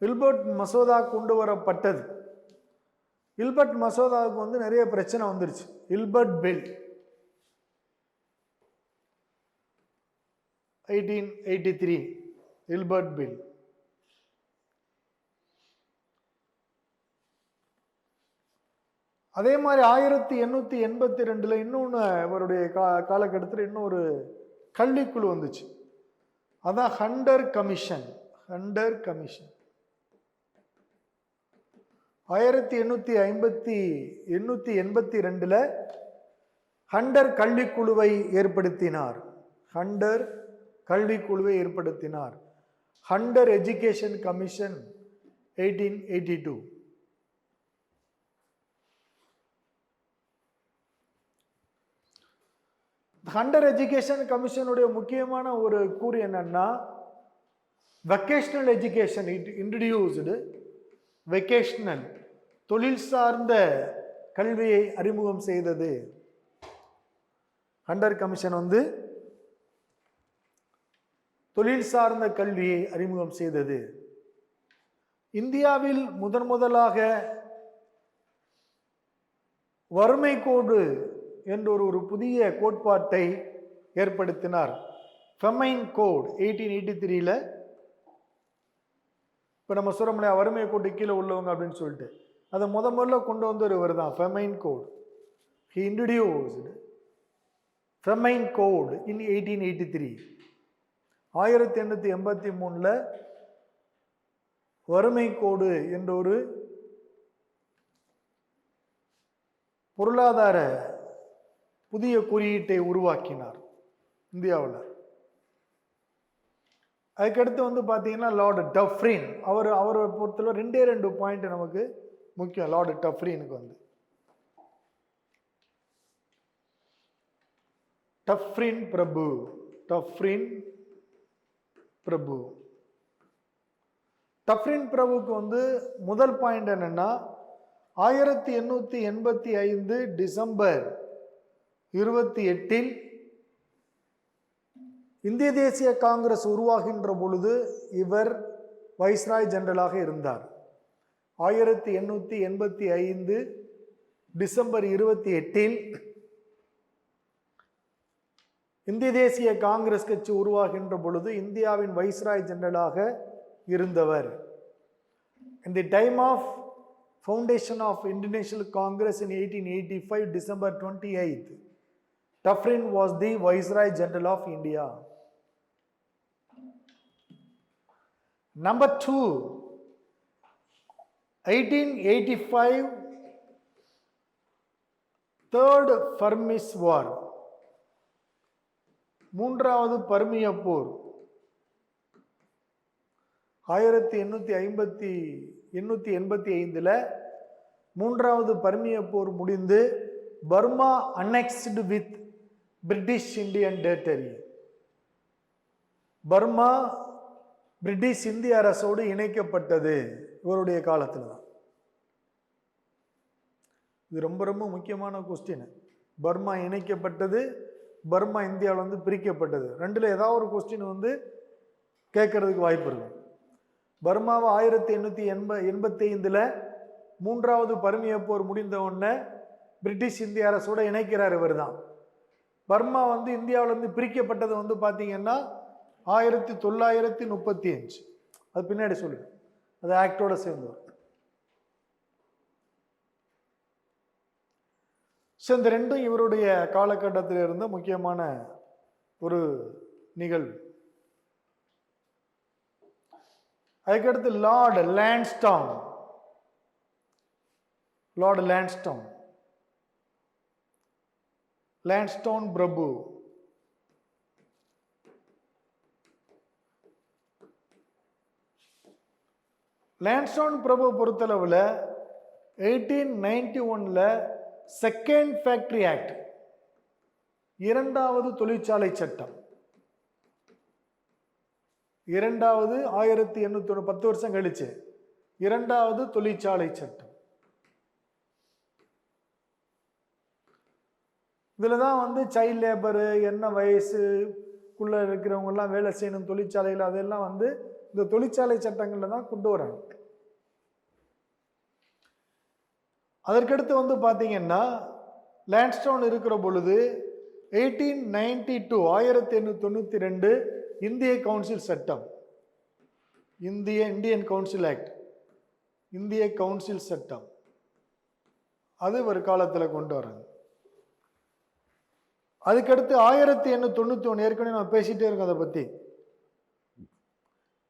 இல்பர்ட் மசோதா கொண்டு வரப்பட்டது. இல்பர்ட் மசோதாவுக்கு வந்து நிறைய பிரச்சனை வந்துருச்சு. இல்பர்ட் பில் 1883 இல்பர்ட் பில். அதே மாதிரி 1882 இன்னொன்று அவருடைய காலகட்டத்தில் இன்னொரு கல்விக்குழு வந்துச்சு. அதான் Hunter commission. Hunter commission 1882 Hunter கல்விக்குழுவை ஏற்படுத்தினார். ஹண்டர் கல்விக்குழுவை ஏற்படுத்தினார். Hunter education commission 1882. Hunter education கமிஷனுடைய முக்கியமான ஒரு கூறு என்னன்னா vocational education. It introduced vocational தொழில் சார்ந்த கல்வியை அறிமுகம் செய்தது. ஹண்டர் கமிஷன் வந்து தொழில் சார்ந்த கல்வியை அறிமுகம் செய்தது. இந்தியாவில் முதலாக வறுமை கோடு என்ற ஒரு புதிய கோட்பாட்டை ஏற்படுத்தினார். Famine code 1883. இப்போ நம்ம சொல்றோம்ல வறுமை கோட்டு கீழே உள்ளவங்க அப்படின்னு சொல்லிட்டு அதை முதல்ல கொண்டு வந்து ஒருவர் தான் famine code. He introduced famine code in 1883. 1883 வறுமை கோடு என்ற ஒரு பொருளாதார புதிய குறியீட்டை உருவாக்கினார் இந்தியாவில். அதுக்கடுத்து வந்து பார்த்தீங்கன்னா லார்டு டஃப்ரின். அவரை பொறுத்தவரை 2 பாயிண்ட் நமக்கு முக்கியம். லார்டு டஃப்ரினுக்கு வந்து டஃப்ரின் பிரபு. டஃப்ரின் பிரபு. டஃப்ரின் பிரபுக்கு வந்து முதல் பாயிண்ட் என்னன்னா 1885 டிசம்பர் 28 இந்திய தேசிய காங்கிரஸ் உருவாகின்ற பொழுது இவர் வைஸ்ராய் ஜெனரலாக இருந்தார். 1885 டிசம்பர் 28 இந்திய தேசிய காங்கிரஸ் கட்சி உருவாகின்ற பொழுது இந்தியாவின் வைஸ்ராய் ஜெனரலாக இருந்தவர். In the time of foundation of Indian National Congress in 1885 December 28, Dufferin was the Viceroy General of India. Number 2, 1885 Third Burmese War. மூன்றாவது பர்மிய போர் 1885 மூன்றாவது பர்மிய போர் முடிந்து Burma annexed with British Indian territory. Burma British இந்திய அரசோடு இணைக்கப்பட்டது இவருடைய காலத்தில் தான். இது ரொம்ப ரொம்ப முக்கியமான கொஸ்டின். பர்மா இணைக்கப்பட்டது, பர்மா இந்தியாவில் வந்து பிரிக்கப்பட்டது. ரெண்டுல ஏதாவது ஒரு கொஸ்டின் வந்து கேட்கறதுக்கு வாய்ப்பு இருக்கும். பர்மாவை 1885 மூன்றாவது பர்மிய போர் முடிந்த உடனே பிரிட்டிஷ் இந்திய அரசோட இணைக்கிறார் இவர் தான். பர்மா இந்தியாவிலேருந்து பிரிக்கப்பட்டது பார்த்தீங்கன்னா 1935. அது பின்னாடி சொல்லுங்க, அது ஆக்டோட சேர்ந்து. ஸோ இந்த ரெண்டும் இவருடைய காலகட்டத்தில் இருந்த முக்கியமான ஒரு நிகழ்வு. அதுக்கடுத்து Lord Lansdowne. Lord Lansdowne, Lansdowne பிரபு. லான்ஸ்டவுன் பிரபு பொறுத்தளவில் 1891 செகண்ட் ஃபேக்டரி ஆக்ட், இரண்டாவது தொழிற்சாலை சட்டம், இரண்டாவது 1810 வருஷம் கழிச்சு இரண்டாவது தொழிற்சாலை சட்டம். இதில் தான் சைல்ட் லேபரு, என்ன வயசுக்குள்ளே இருக்கிறவங்கெல்லாம் வேலை செய்யணும் தொழிற்சாலையில், அதெல்லாம் இந்த தொழிற்சாலை சட்டங்களில் தான் கொண்டு வராங்க. அதற்கடுத்து பார்த்தீங்கன்னா லான்ஸ்டவுன் இருக்கிற பொழுது 1892 இந்திய கவுன்சில் சட்டம், இந்தியன் கவுன்சில் ஆக்ட், இந்திய கவுன்சில் சட்டம், அது ஒரு காலத்தில் கொண்டு வராங்க. அதுக்கடுத்து 1891, ஏற்கனவே நான் பேசிட்டே இருக்கோம் அதை பற்றி,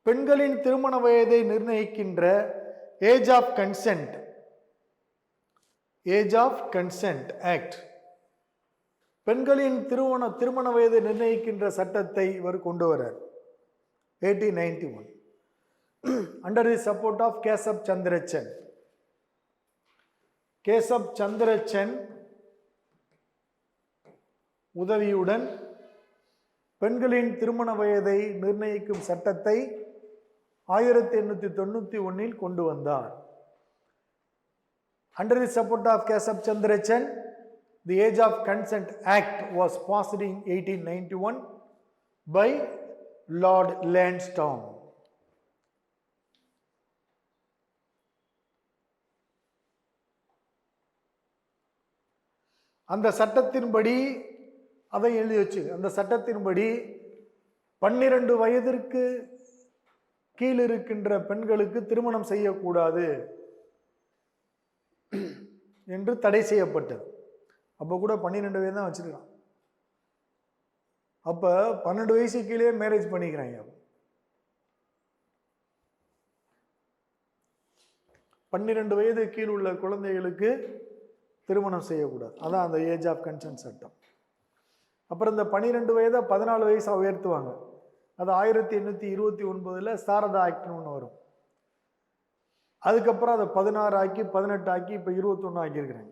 பெண்களின் திருமண வயதை நிர்ணயிக்கின்ற age of consent, age of consent act, பெண்களின் திருமண வயதை நிர்ணயிக்கின்ற சட்டத்தை இவர் கொண்டு வரார் 1891 under the support of Keshab Chandrasen. Keshab Chandrasen உதவியுடன் பெண்களின் திருமண வயதை நிர்ணயிக்கும் சட்டத்தை 1891 கொண்டு வந்தார். Under the support of Kesab Chandrachen, the Age of Consent Act was passed in 1891 by Lord Lansdowne. அந்த சட்டத்தின்படி அதை எழுதி வச்சு, அந்த சட்டத்தின்படி 12 வயதிற்கு கீழ் இருக்கின்ற பெண்களுக்கு திருமணம் செய்யக்கூடாது என்று தடை செய்யப்பட்டது. அப்போ கூட 12 வயது தான் வச்சிருக்கான். அப்போ 12 வயசு கீழே மேரேஜ் பண்ணிக்கிறாங்க. 12 வயது கீழ் உள்ள குழந்தைகளுக்கு திருமணம் செய்யக்கூடாது. அதான் அந்த ஏஜ் ஆஃப் கன்சென்ட் சட்டம். அப்புறம் இந்த 12 வயதை 14 வயசாக உயர்த்துவாங்க. அது 1829 சாரதா ஆக்ட்னு ஒன்று வரும். அதுக்கப்புறம் அதை 16 ஆக்கி 18 ஆக்கி இப்போ 21 ஆக்கியிருக்கிறாங்க.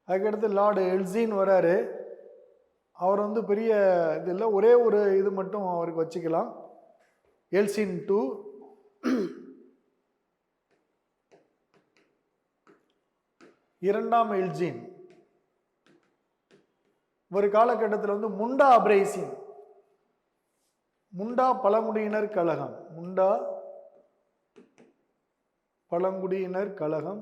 அதுக்கடுத்து லார்டு எல்சின் வராரு. அவர் பெரிய இது இல்லை, ஒரே ஒரு இது மட்டும் அவருக்கு வச்சுக்கலாம். எல்சின் 2 இரண்டாம் எல்ஜின். ஒரு காலகட்டத்தில் முண்டா அப்ரைசிங், முண்டா பழங்குடியினர் கழகம், முண்டா பழங்குடியினர் கழகம்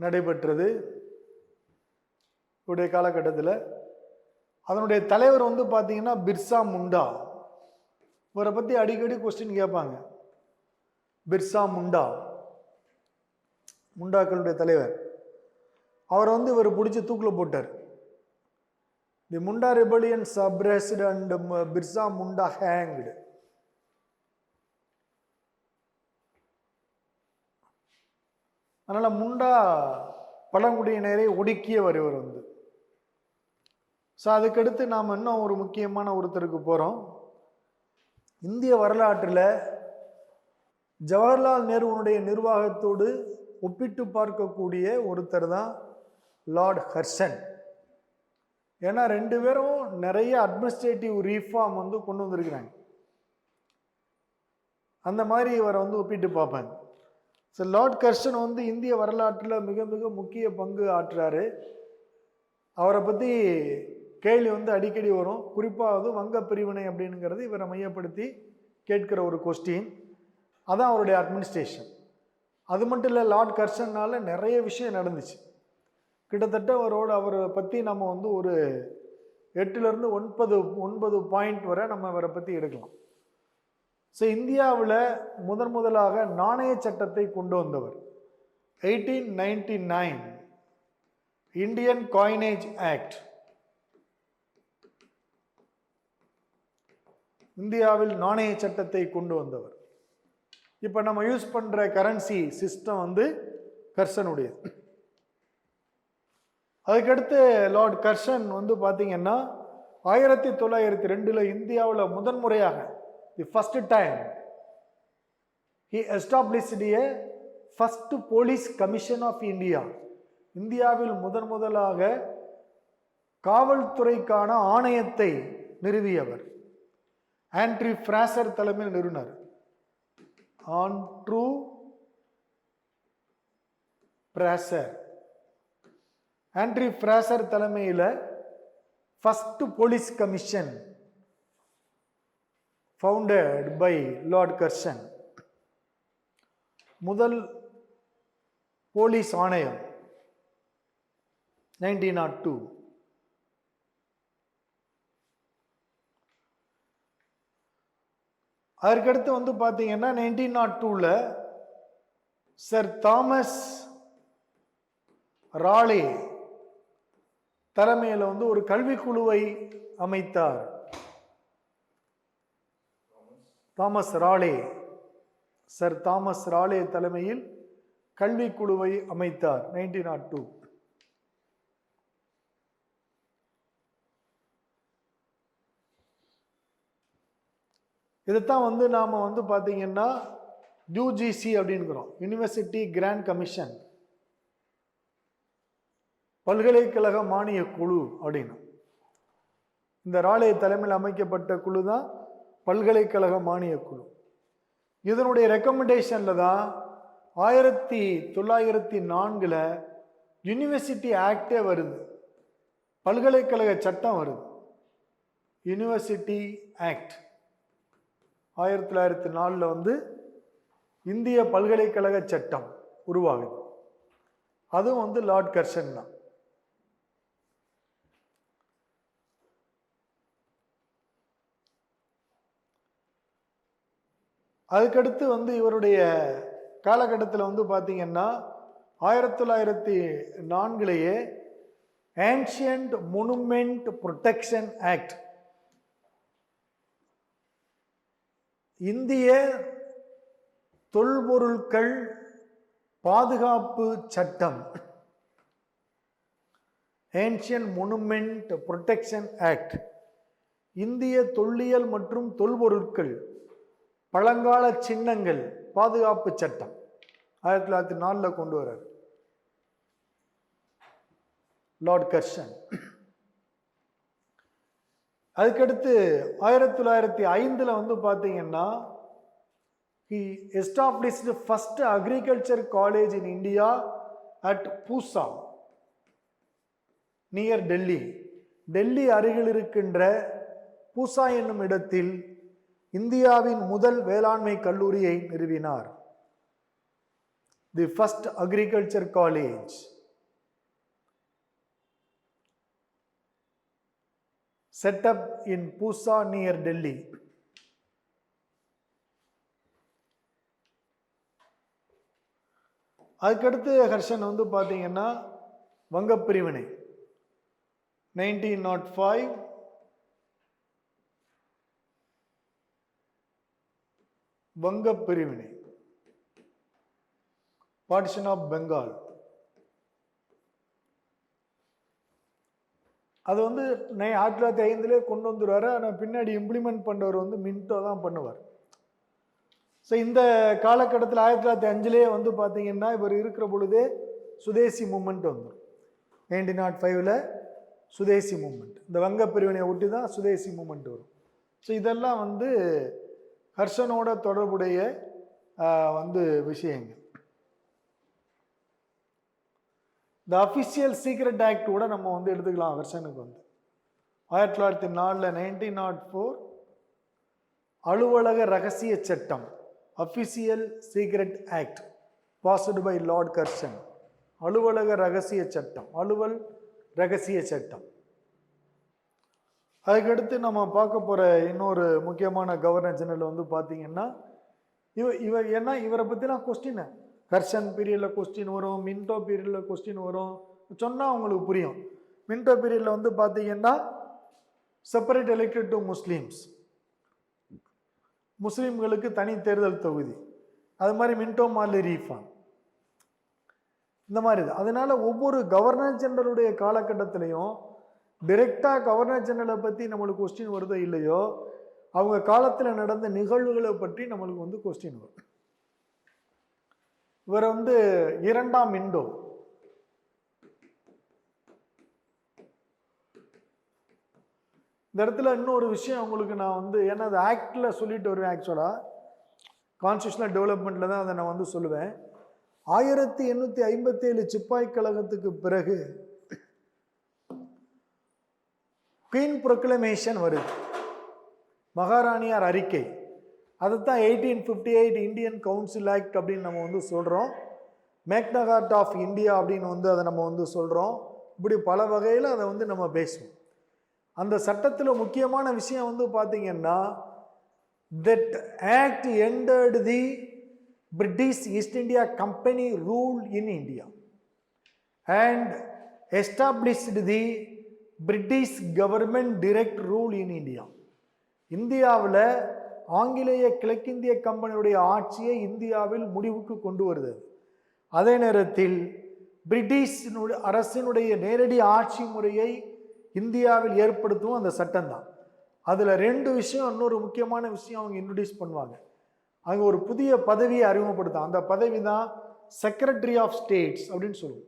நடைபெற்றது உடைய காலகட்டத்தில். அதனுடைய தலைவர் பார்த்தீங்கன்னா பிர்சா முண்டா. இவரை பற்றி அடிக்கடி கொஸ்டின் கேட்பாங்க. பிர்சா முண்டா, முண்டாக்களுடைய தலைவர். அவர் இவர் பிடிச்சி தூக்கில் போட்டார். The Munda rebellion suppressed and Birsa Munda hanged. அதனால் முண்டா பழங்குடியினரை ஒடுக்கியவர் இவர் ஸோ அதுக்கடுத்து நாம் இன்னும் ஒரு முக்கியமான ஒருத்தருக்கு போகிறோம். இந்திய வரலாற்றில் ஜவஹர்லால் நேருனுடைய நிர்வாகத்தோடு ஒப்பிட்டு பார்க்கக்கூடிய ஒருத்தர் தான் லார்ட் ஹர்ஷன். ஏன்னா 2 பேரும் நிறைய அட்மினிஸ்ட்ரேட்டிவ் ரீஃபார்ம் கொண்டு வந்திருக்கிறாங்க. அந்த மாதிரி இவரை ஒப்பிட்டு பார்ப்பாங்க. ஸோ லார்ட் கர்ஷன் வந்து இந்திய வரலாற்றில் மிக மிக முக்கிய பங்கு ஆற்றுறாரு. அவரை பற்றி கேள்வி வந்து அடிக்கடி வரும். குறிப்பாக வங்க பிரிவினை அப்படிங்கிறது இவரை மையப்படுத்தி கேட்கிற ஒரு கொஸ்டின். அதான் அவருடைய அட்மினிஸ்ட்ரேஷன். அது மட்டும் இல்லை, லார்ட் கர்ஷனால் நிறைய விஷயம் நடந்துச்சு. கிட்டத்தட்ட அவரை பற்றி நம்ம வந்து ஒரு 8லேருந்து 9 பாயிண்ட் வரை நம்ம அவரை பற்றி எடுக்கலாம். ஸோ இந்தியாவில் முதலாக நாணய சட்டத்தை கொண்டு வந்தவர் 1899 இந்தியன் காயினேஜ் ஆக்ட். இந்தியாவில் நாணய சட்டத்தை கொண்டு வந்தவர். இப்போ நம்ம யூஸ் பண்ணுற கரன்சி சிஸ்டம் வந்து கர்ஷனுடையது. அதுக்கடுத்து லார்ட் கர்ஷன் வந்து பார்த்தீங்கன்னா 1902 இந்தியாவில் முதன்முறையாக the first time he established a first police commission of India. இந்தியாவில் முதலாக காவல்துறைக்கான ஆணையத்தை நிறுவியவர். ஆண்ட்ரூ ஃப்ராசர் தலைமையில் நிறுவினார். ஆண்ட்ரூ ஃப்ராசர் ஆண்ட்ரூ ஃப்ராசர் தலைமையில் first police commission founded by Lord Curzon. முதல் போலீஸ் ஆணையம் 1902. அதற்கடுத்து வந்து பார்த்தீங்கன்னா 1902 சர் தாமஸ் ராலே தலைமையில் வந்து ஒரு கல்விக்குழுவை அமைத்தார். தாமஸ் ராலே, சர் தாமஸ் ராலே தலைமையில் கல்விக்குழுவை அமைத்தார் 1902. இதைத்தான் வந்து நாம் வந்து பார்த்தீங்கன்னா யூஜிசி அப்படின்கிறோம், யூனிவர்சிட்டி கிராண்ட் கமிஷன், பல்கலைக்கழக மானிய குழு அப்படின்னு. இந்த ராலே தலைமையில் அமைக்கப்பட்ட குழு தான் பல்கலைக்கழக மானிய குழு. இதனுடைய ரெக்கமெண்டேஷன்ல தான் 1904 யூனிவர்சிட்டி ஆக்டே வருது, பல்கலைக்கழக சட்டம் வருது. யூனிவர்சிட்டி ஆக்ட் 1904 வந்து இந்திய பல்கலைக்கழக சட்டம் உருவாகுது. அதுவும் வந்து லார்ட் கர்ஷன் தான். அதுக்கடுத்து வந்து இவருடைய காலகட்டத்தில் வந்து பார்த்தீங்கன்னா 1904 ஏன்ஷியன்ட் மொனுமெண்ட் ப்ரொடெக்ஷன் ஆக்ட், இந்திய தொல்பொருட்கள் பாதுகாப்பு சட்டம், ஏன்ஷியன்ட் மொனுமெண்ட் ப்ரொடெக்ஷன் ஆக்ட், இந்திய தொல்லியல் மற்றும் தொல்பொருட்கள் பழங்கால சின்னங்கள் பாதுகாப்பு சட்டம் 1904 கொண்டு வர்றார் லார்ட் கர்ஷன். அதுக்கடுத்து 1905 வந்து பார்த்தீங்கன்னா he established the first agriculture college in India at Pusa near Delhi. Delhi அருகில் இருக்கின்ற பூசா என்னும் இடத்தில் இந்தியாவின் முதல் வேளாண்மை கல்லூரியை நிறுவினார். The first agriculture college. set up in Pusa near Delhi. அதுக்கடுத்து ஹர்ஷன் வந்து பார்த்தீங்கன்னா வங்க பிரிவினை 1905 வங்க பிரிவினை, பார்ட்டிஷன் ஆஃப் பெங்கால். அது வந்து 1905 கொண்டு வந்துடுவார். ஆனால் பின்னாடி இம்ப்ளிமெண்ட் பண்ணுறவர் வந்து மின்டோ தான் பண்ணுவார். ஸோ இந்த காலகட்டத்தில் 1905 வந்து பார்த்தீங்கன்னா இவர் இருக்கிற பொழுதே சுதேசி மூமெண்ட் வந்துடும். 1905 சுதேசி மூமெண்ட், இந்த வங்க பிரிவினையை ஒட்டி தான் சுதேசி மூமெண்ட் வரும். ஸோ இதெல்லாம் வந்து ஹர்ஷனோட தொடர்புடைய வந்து விஷயங்கள். இந்த அஃபிஷியல் சீக்ரெட் ஆக்ட் கூட நம்ம வந்து எடுத்துக்கலாம் வெர்ஷனுக்கு வந்து 1904 1904 அலுவலக ரகசிய சட்டம் official secret act passed by Lord Curzon. அலுவலக ரகசிய சட்டம், அலுவல் ரகசிய சட்டம். அதுக்கடுத்து நம்ம பார்க்க போகிற இன்னொரு முக்கியமான கவர்னர் ஜெனரல் வந்து பார்த்தீங்கன்னா ஏன்னா இவரை பற்றிலாம் கொஸ்டின் கர்சன் பீரியடில் கொஸ்டின் வரும், மின்டோ பீரியடில் கொஸ்டின் வரும். சொன்னால் உங்களுக்கு புரியும். மின்டோ பீரியடில் வந்து பார்த்தீங்கன்னா செப்பரேட் எலெக்டட் டு முஸ்லீம்ஸ், முஸ்லீம்களுக்கு தனி தேர்தல் தொகுதி. அது மாதிரி மின்டோ மார்லி ரீஃபார்ம் இந்த மாதிரி இது. அதனால ஒவ்வொரு கவர்னர் ஜெனரலுடைய காலகட்டத்திலையும் டைரெக்டாக கவர்னர் ஜெனரலை பற்றி நம்மளுக்கு கொஸ்டின் வருதோ இல்லையோ, அவங்க காலத்தில் நடந்த நிகழ்வுகளை பற்றி நம்மளுக்கு வந்து கொஸ்டின் வரும். இவர் வந்து இரண்டாம் மின்டோ. இந்த இடத்துல இன்னொரு விஷயம் உங்களுக்கு நான் வந்து, ஏன்னா அது ஆக்டில் சொல்லிட்டு வருவேன், ஆக்சுவலாக கான்ஸ்டியூஷனல் டெவலப்மெண்ட்டில் தான் அதை நான் வந்து சொல்லுவேன். 1857 சிப்பாய் கழகத்துக்கு பிறகு குவீன் ப்ரொக்ளமேஷன் வருது, மகாராணியார் அறிக்கை. அதுதான் 1858 இந்தியன் கவுன்சில் ஆக்ட் அப்படின்னு நம்ம வந்து சொல்கிறோம். மேக்னா கார்ட்டா ஆஃப் இந்தியா அப்படின்னு வந்து அதை நம்ம வந்து சொல்கிறோம். இப்படி பல வகையில் அதை வந்து நம்ம பேசுவோம். அந்த சட்டத்தில் முக்கியமான விஷயம் வந்து பார்த்தீங்கன்னா, that act ended the British East India Company rule in India and established the British government direct rule in India. இந்தியாவில் ஆங்கிலேய கிழக்கிந்திய கம்பெனியுடைய ஆட்சியை இந்தியாவில் முடிவுக்கு கொண்டு வருது. அதே நேரத்தில் பிரிட்டிஷ் அரசினுடைய நேரடி ஆட்சி முறையை இந்தியாவில் ஏற்படுத்தும் அந்த சட்டம் தான். அதில் ரெண்டு விஷயம், இன்னொரு முக்கியமான விஷயம் அவங்க இன்ட்ரடியூஸ் பண்ணுவாங்க. அங்கே ஒரு புதிய பதவியை அறிமுகப்படுத்தும். அந்த பதவி தான் செக்ரட்டரி ஆஃப் ஸ்டேட்ஸ் அப்படின்னு சொல்லுவோம்.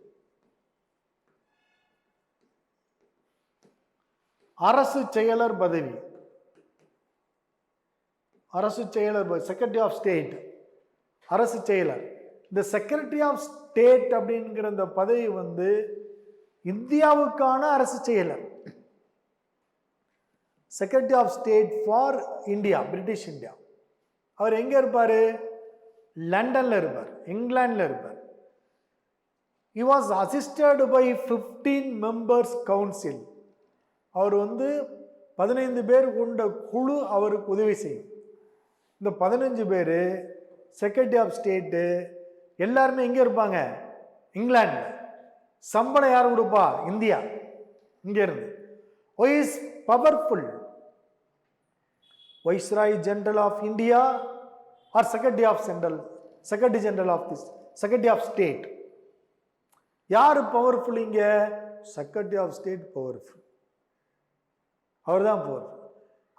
அரசு செயலர் பதவி, அரசு செயலர், செக்ரட்டரி ஆஃப் ஸ்டேட், அரசு செயலர். இந்த செக்ரட்டரி ஆஃப் ஸ்டேட் அப்படிங்கிற இந்த பதவி வந்து இந்தியாவுக்கான அரசு செயலர். Secretary of state for India, British India. அவர் எங்க இருப்பாரு? லண்டன்ல இருப்பார், இங்கிலாந்துல இருப்பார். he was assisted by 15 members council. அவர் வந்து 15 பேர் கொண்ட குழு அவருக்கு உதவி செய்யும். இந்த 15 பேர் செக்ரட்டரி ஆஃப் ஸ்டேட்டு எல்லாருமே எங்கே இருப்பாங்க? இங்கிலாந்து. சம்பளம் யார் கொடுப்பா? இந்தியா. இங்கே இருந்து who is powerful? Viceroy General of India or Secretary General of this Secretary of State. யார் பவர்ஃபுல் இங்க? Secretary of state powerful. அவர் தான் பவர்ஃபுல்,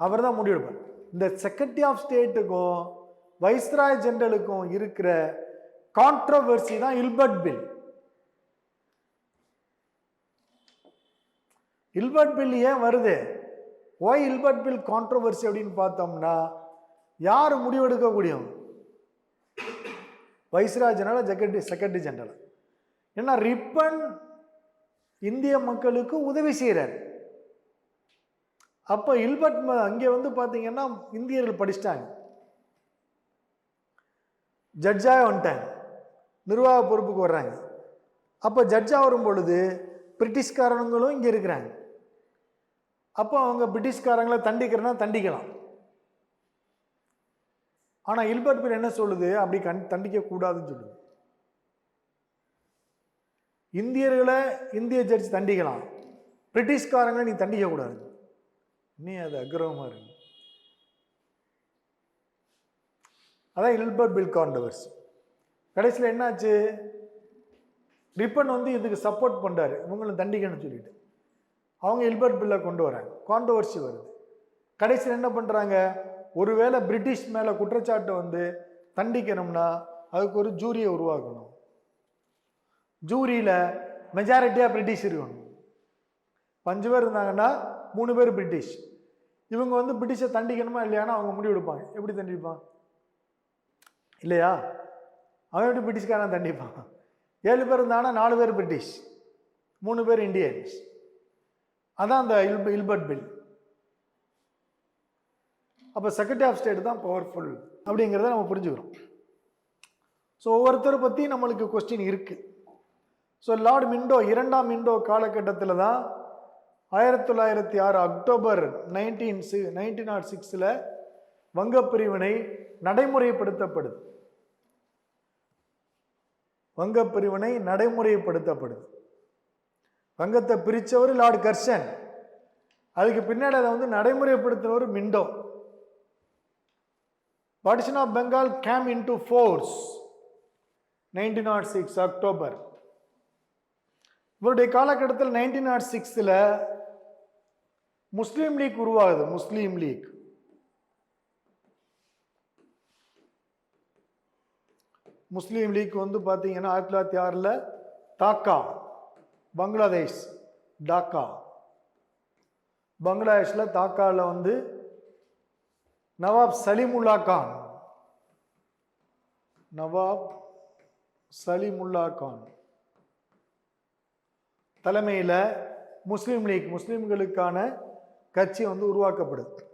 அவர் தான் முடிவெடுப்பார். இந்த செக்ரட்டரி ஆஃப் ஸ்டேட்டுக்கும் வைஸ்ராய் ஜெனரலுக்கும் இருக்கிற கான்ட்ரோவர்சி தான் இல்பர்ட் பில். இல்பர்ட் பில் ஏன் வருது? ஒய் இல்பர்ட் பில் கான்ட்ரோவர்சி அப்படின்னு பார்த்தோம்னா, யார் முடிவெடுக்க முடியும்? Viceroy general, secretary general. ஏன்னா ரிப்பன் இந்திய மக்களுக்கு உதவி செய்கிறார். அப்போ இல்பர்ட் அங்கே வந்து பார்த்தீங்கன்னா இந்தியர்கள் படிச்சிட்டாங்க, ஜட்ஜாக வந்துட்டாங்க, நிர்வாக பொறுப்புக்கு வர்றாங்க. அப்போ ஜட்ஜாக வரும் பொழுது பிரிட்டிஷ்காரங்களும் இங்கே இருக்கிறாங்க. அப்போ அவங்க பிரிட்டிஷ்காரங்களை தண்டிக்கிறனா தண்டிக்கலாம். ஆனால் இல்பர்ட் பில் என்ன சொல்லுது? அப்படி தண்டிக்க கூடாதுன்னு சொல்லுது. இந்தியர்களை இந்திய ஜட்ஜ் தண்டிக்கலாம், பிரிட்டிஷ்காரங்களை நீ தண்டிக்க கூடாது. நீ அது அக்ரவமாக இருக்கு. அதான் இல்பர்ட் பில் கான்ட்ரோவர்சி. கடைசியில் என்னாச்சு? ரிப்பன் வந்து இதுக்கு சப்போர்ட் பண்ணுறாரு, இவங்களும் தண்டிக்கணும்னு சொல்லிட்டு அவங்க இல்பர்ட் பில்லை கொண்டு வராங்க. கான்ட்ரோவர்சி வருது. கடைசியில் என்ன பண்ணுறாங்க? ஒருவேளை பிரிட்டிஷ் மேலே குற்றச்சாட்டை வந்து தண்டிக்கணும்னா அதுக்கு ஒரு ஜூரியை உருவாக்கணும். ஜூரியில் மெஜாரிட்டியாக பிரிட்டிஷ் இருக்கணும். 5 பேர் இருந்தாங்கன்னா 3 பேர் பிரிட்டிஷ். இவங்க வந்து பிரிட்டிஷை தண்டிக்கணுமா இல்லையானா அவங்க முடிவு எடுப்பாங்க. எப்படி தண்டிப்பான்? இல்லையா? அவன் எப்படி பிரிட்டிஷ்காரன் தண்டிப்பான்? 7 பேர் இருந்தாங்கன்னா 4 பேர் பிரிட்டிஷ், 3 பேர் இந்தியன்ஸ். அதான் அந்த இல்பர்ட் பில். அப்போ செக்ரட்டரி ஆஃப் ஸ்டேட் தான் பவர்ஃபுல் அப்படிங்கிறத நம்ம புரிஞ்சுக்கிறோம். ஸோ ஒவ்வொருத்தரை பற்றி நம்மளுக்கு கொஸ்டின் இருக்கு. ஸோ லார்ட் மிண்டோ, 2ஆம் மிண்டோ காலகட்டத்தில் தான் 1906 அக்டோபர் 1906 வங்கப்பிரிவினை நடைமுறைப்படுத்தப்படுது. வங்கப்பிரிவினை நடைமுறைப்படுத்தப்படுது. வங்கத்தை பிரித்தவர் லார்ட் கர்சன், அதுக்கு பின்னாடி அதை வந்து நடைமுறைப்படுத்தினவர் Minto. Partition of Bengal came into force 1906 October. இவருடைய காலகட்டத்தில் 1906 முஸ்லீம் லீக் உருவாகுது. முஸ்லீம் லீக் முஸ்லீம் லீக் வந்து பார்த்தீங்கன்னா 1906 தாக்கா, பங்களாதேஷ், டாக்கா, பங்களாதேஷில் தாக்காவில் வந்து நவாப் சலீமுல்லா கான், நவாப் சலீமுல்லா கான் தலைமையில் முஸ்லீம் லீக், முஸ்லீம்களுக்கான கட்சி வந்து உருவாக்கப்படுது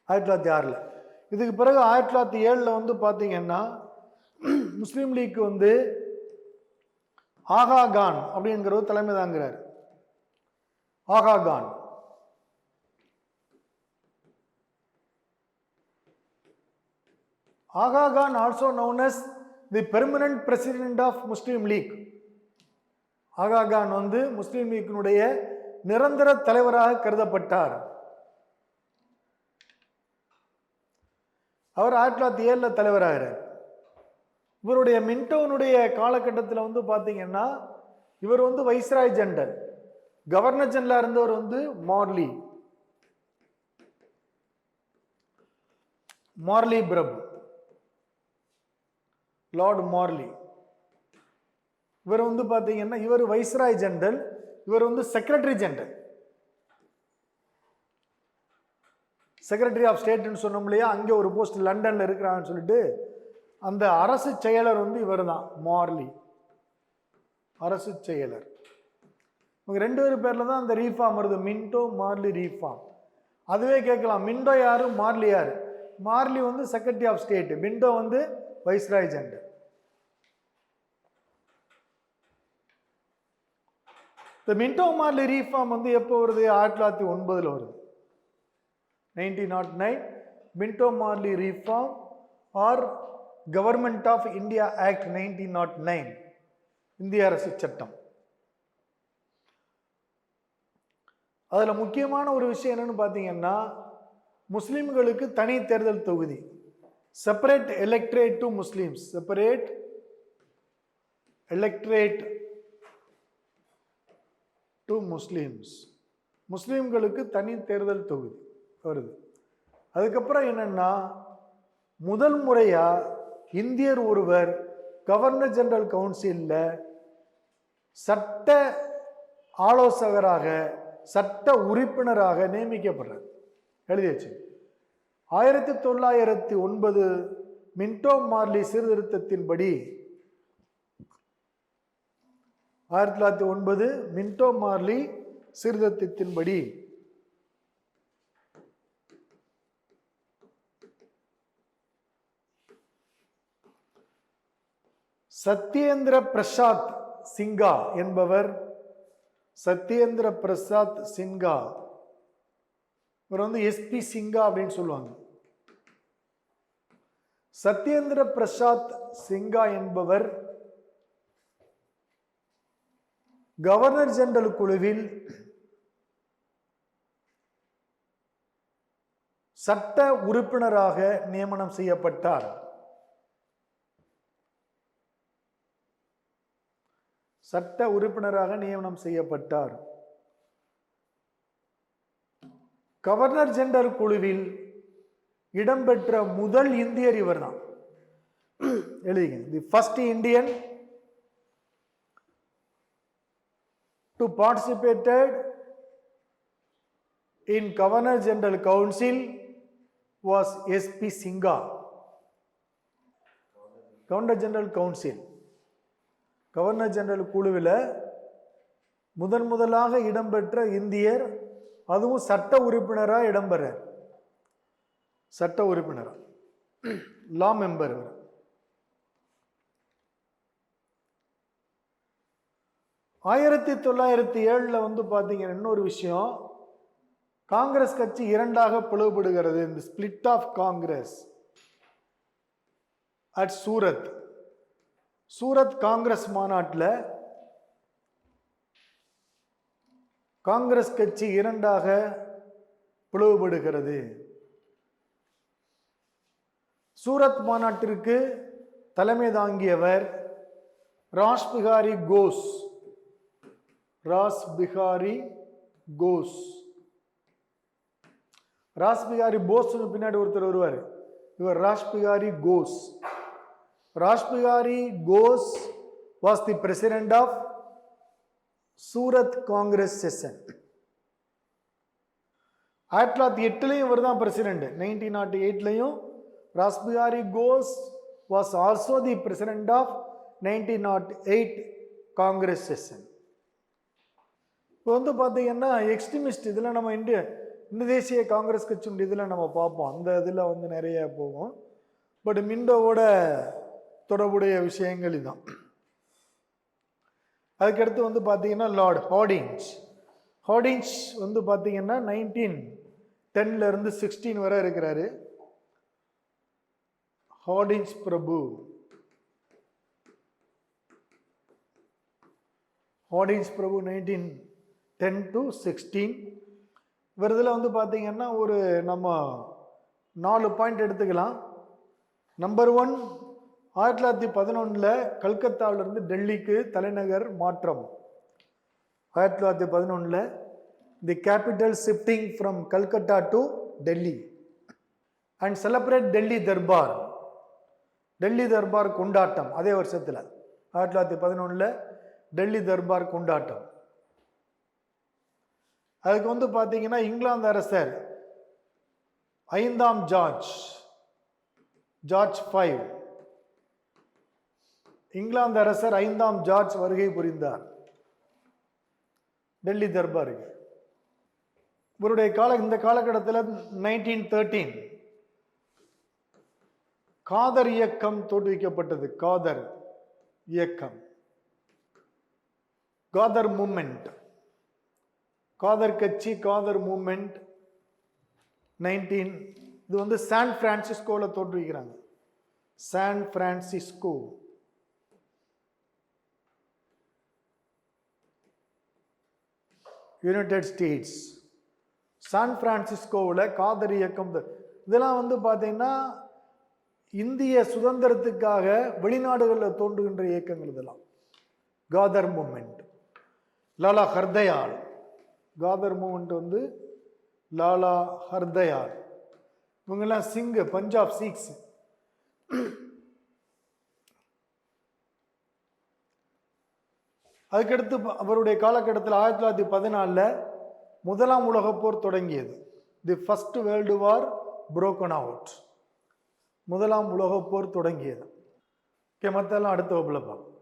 1906. இதுக்கு பிறகு 1907 வந்து பார்த்தீங்கன்னா முஸ்லீம் லீக் வந்து ஆகா கான் அப்படிங்கிறவர் தலைமை தாங்கிறார். ஆகா Khan Aga Khan, also known as the permanent president of Muslim League. ஆகா கான் வந்து முஸ்லீம் லீக்கினுடைய நிரந்தர தலைவராக கருதப்பட்டார். அவர் 1907 தலைவராகிறார். இவருடைய மின்டோனுடைய காலகட்டத்தில் வந்து பார்த்தீங்கன்னா இவர் வந்து வைஸ்ராய் ஜெனரல், கவர்னர் ஜெனரலாக இருந்தவர் வந்து மார்லி பிரபு, லார்ட் மார்லி. இவர் வந்து பார்த்தீங்கன்னா இவர் வைஸ்ராய் ஜெனரல், இவர் வந்து செக்ரட்டரி ஜெனரல். செக்ரட்டரி ஆஃப் ஸ்டேட்னு சொன்னோம் இல்லையா, அங்கே ஒரு போஸ்ட் லண்டனில் இருக்கிறான்னு சொல்லிட்டு அந்த அரசு செயலர் வந்து இவர் தான், மார்லி அரசு செயலர். இவங்க 2 பேர்ல தான் அந்த ரீஃபார்ம் வருது, மின்டோ மார்லி ரீஃபார்ம். அதுவே கேட்கலாம், மின்டோ யாரு, மார்லி யாரு? மார்லி வந்து செக்ரட்டரி ஆஃப் ஸ்டேட், மின்டோ வந்து வைஸ்ராய் ஜெனரல். இந்த மின்டோ மார்லி ரீஃபார்ம் வந்து எப்போ வருது? 1909 வருது. 1909 Minto Morley reform or government of India act 1909, இந்திய அரசு சட்டம். அதில் முக்கியமான ஒரு விஷயம் என்னன்னு பார்த்தீங்கன்னா, முஸ்லிம்களுக்கு தனி தேர்தல் தொகுதி, separate electorate to Muslims, separate electorate to Muslims, முஸ்லிம்களுக்கு தனி தேர்தல் தொகுதி வருது. அதுக்கப்புறம் என்னன்னா, முதல் முறையா இந்தியர் ஒருவர் கவர்னர் ஜெனரல் கவுன்சிலில் சட்ட ஆலோசகராக, சட்ட உறுப்பினராக நியமிக்கப்படுறார். எழுதி வச்சு 1909 மின்டோ மார்லி சீர்திருத்தத்தின்படி 1909 மின்டோ மார்லி சீர்திருத்தத்தின்படி சத்யேந்திர பிரசாத் சிங்கா என்பவர், சத்யேந்திர பிரசாத் சிங்கா, இவர் வந்து எஸ்பி சிங்கா அப்படின்னு சொல்லுவாங்க. சத்யேந்திர பிரசாத் சிங்கா என்பவர் கவர்னர் ஜெனரல் குழுவில் சட்ட உறுப்பினராக நியமனம் செய்யப்பட்டார். சட்ட உறுப்பினராக நியமனம் செய்யப்பட்டார். கவர்னர் ஜெனரல் குழுவில் இடம்பெற்ற முதல் இந்தியர் இவர் தான். எழுதிங்க, the first Indian to participated in Governor General Council was SP Singha. Governor General Council, Governor General குழுவில் முதலாக இடம்பெற்ற இந்தியர், அதுவும் சட்ட உறுப்பினராக இடம்பெற, சட்ட உறுப்பினரா, லா மெம்பர். 1907 வந்து பார்த்தீங்கன்னா இன்னொரு விஷயம், காங்கிரஸ் கட்சி இரண்டாக பிளவுபடுகிறது. இந்த split of Congress at Surat. Surat Congress மாநாட்டில் காங்கிரஸ் கட்சி இரண்டாக பிளவுபடுகிறது. சூரத் மாநாட்டிற்கு தலைமை தாங்கியவர் ராஸ் பிகாரி கோஸ். ராஸ் பிகாரி கோஸ். ராஸ் பிகாரி போஸ் பின்னாடி ஒருத்தர் வருவார், இவர் Rash Behari Ghosh. Rash Behari Ghosh was the president of Surat Congress session. 1908 இவர் தான் president. 1908 Rash Behari Ghosh was also the president of 1908 Congress session. இப்போ வந்து பார்த்தீங்கன்னா எக்ஸ்ட்ரீமிஸ்ட் இதில் நம்ம இந்திய தேசிய காங்கிரஸ் கட்சியுடைய இதில் நம்ம பார்ப்போம், அந்த இதில் வந்து நிறைய போகும். பட் மிண்டோவோட தொடர்புடைய விஷயங்கள் இதுதான். அதுக்கடுத்து வந்து பார்த்தீங்கன்னா லார்ட் ஹார்டிஞ்ச். ஹார்டிஞ்ச் வந்து பார்த்தீங்கன்னா 1910 16 வரை இருக்கிறாரு. Hardinge Prabhu. Hardinge Prabhu 1910 to 16. இவர் இதில் வந்து பார்த்தீங்கன்னா ஒரு நம்ம 4 பாயிண்ட் எடுத்துக்கலாம். நம்பர் 1, 1911 கல்கத்தாவிலிருந்து டெல்லிக்கு தலைநகர் மாற்றம். 1911 தி capital shifting from Calcutta to Delhi and celebrate Delhi Darbar. Delhi Darbar கொண்டாட்டம் அதே வருஷத்தில் 1911 டெல்லி தர்பார் கொண்டாட்டம். அதுக்கு வந்து பார்த்தீங்கன்னா இங்கிலாந்து அரசர் 5ஆம் ஜார்ஜ் 5, இங்கிலாந்து அரசர் 5ஆம் ஜார்ஜ் வருகை புரிந்தார் டெல்லி தர்பாருக்கு. இவருடைய இந்த காலகட்டத்தில் 1913 காதர் இயக்கம் தோற்றுவிக்கப்பட்டது. காதர் இயக்கம், காதர் மூமெண்ட், காதர் கட்சி, காதர் மூமெண்ட் 19. இது வந்து சான் பிரான்சிஸ்கோவில் தோற்றுவிக்கிறாங்க. San Francisco. United States. San பிரான்சிஸ்கோவில் காதர் இயக்கம். இதெல்லாம் வந்து பார்த்தீங்கன்னா இந்திய சுதந்திரத்துக்காக வெளிநாடுகளில் தோன்றுகின்ற இயக்கங்கள் இதெல்லாம். காதர் மூமெண்ட். லாலா ஹர்தயால். காதர் மூமெண்ட் வந்து லாலா ஹர்தயால். இவங்கெல்லாம் சிங், பஞ்சாப் சீக்ஸ். அதுக்கடுத்து அவருடைய காலகட்டத்தில் 1914 முதலாம் உலகப் போர் தொடங்கியது. The first world war broken out. முதலாம் உலகப் போர் தொடங்கியது. மற்றெல்லாம் அடுத்த வகுப்புல பார்ப்போம்.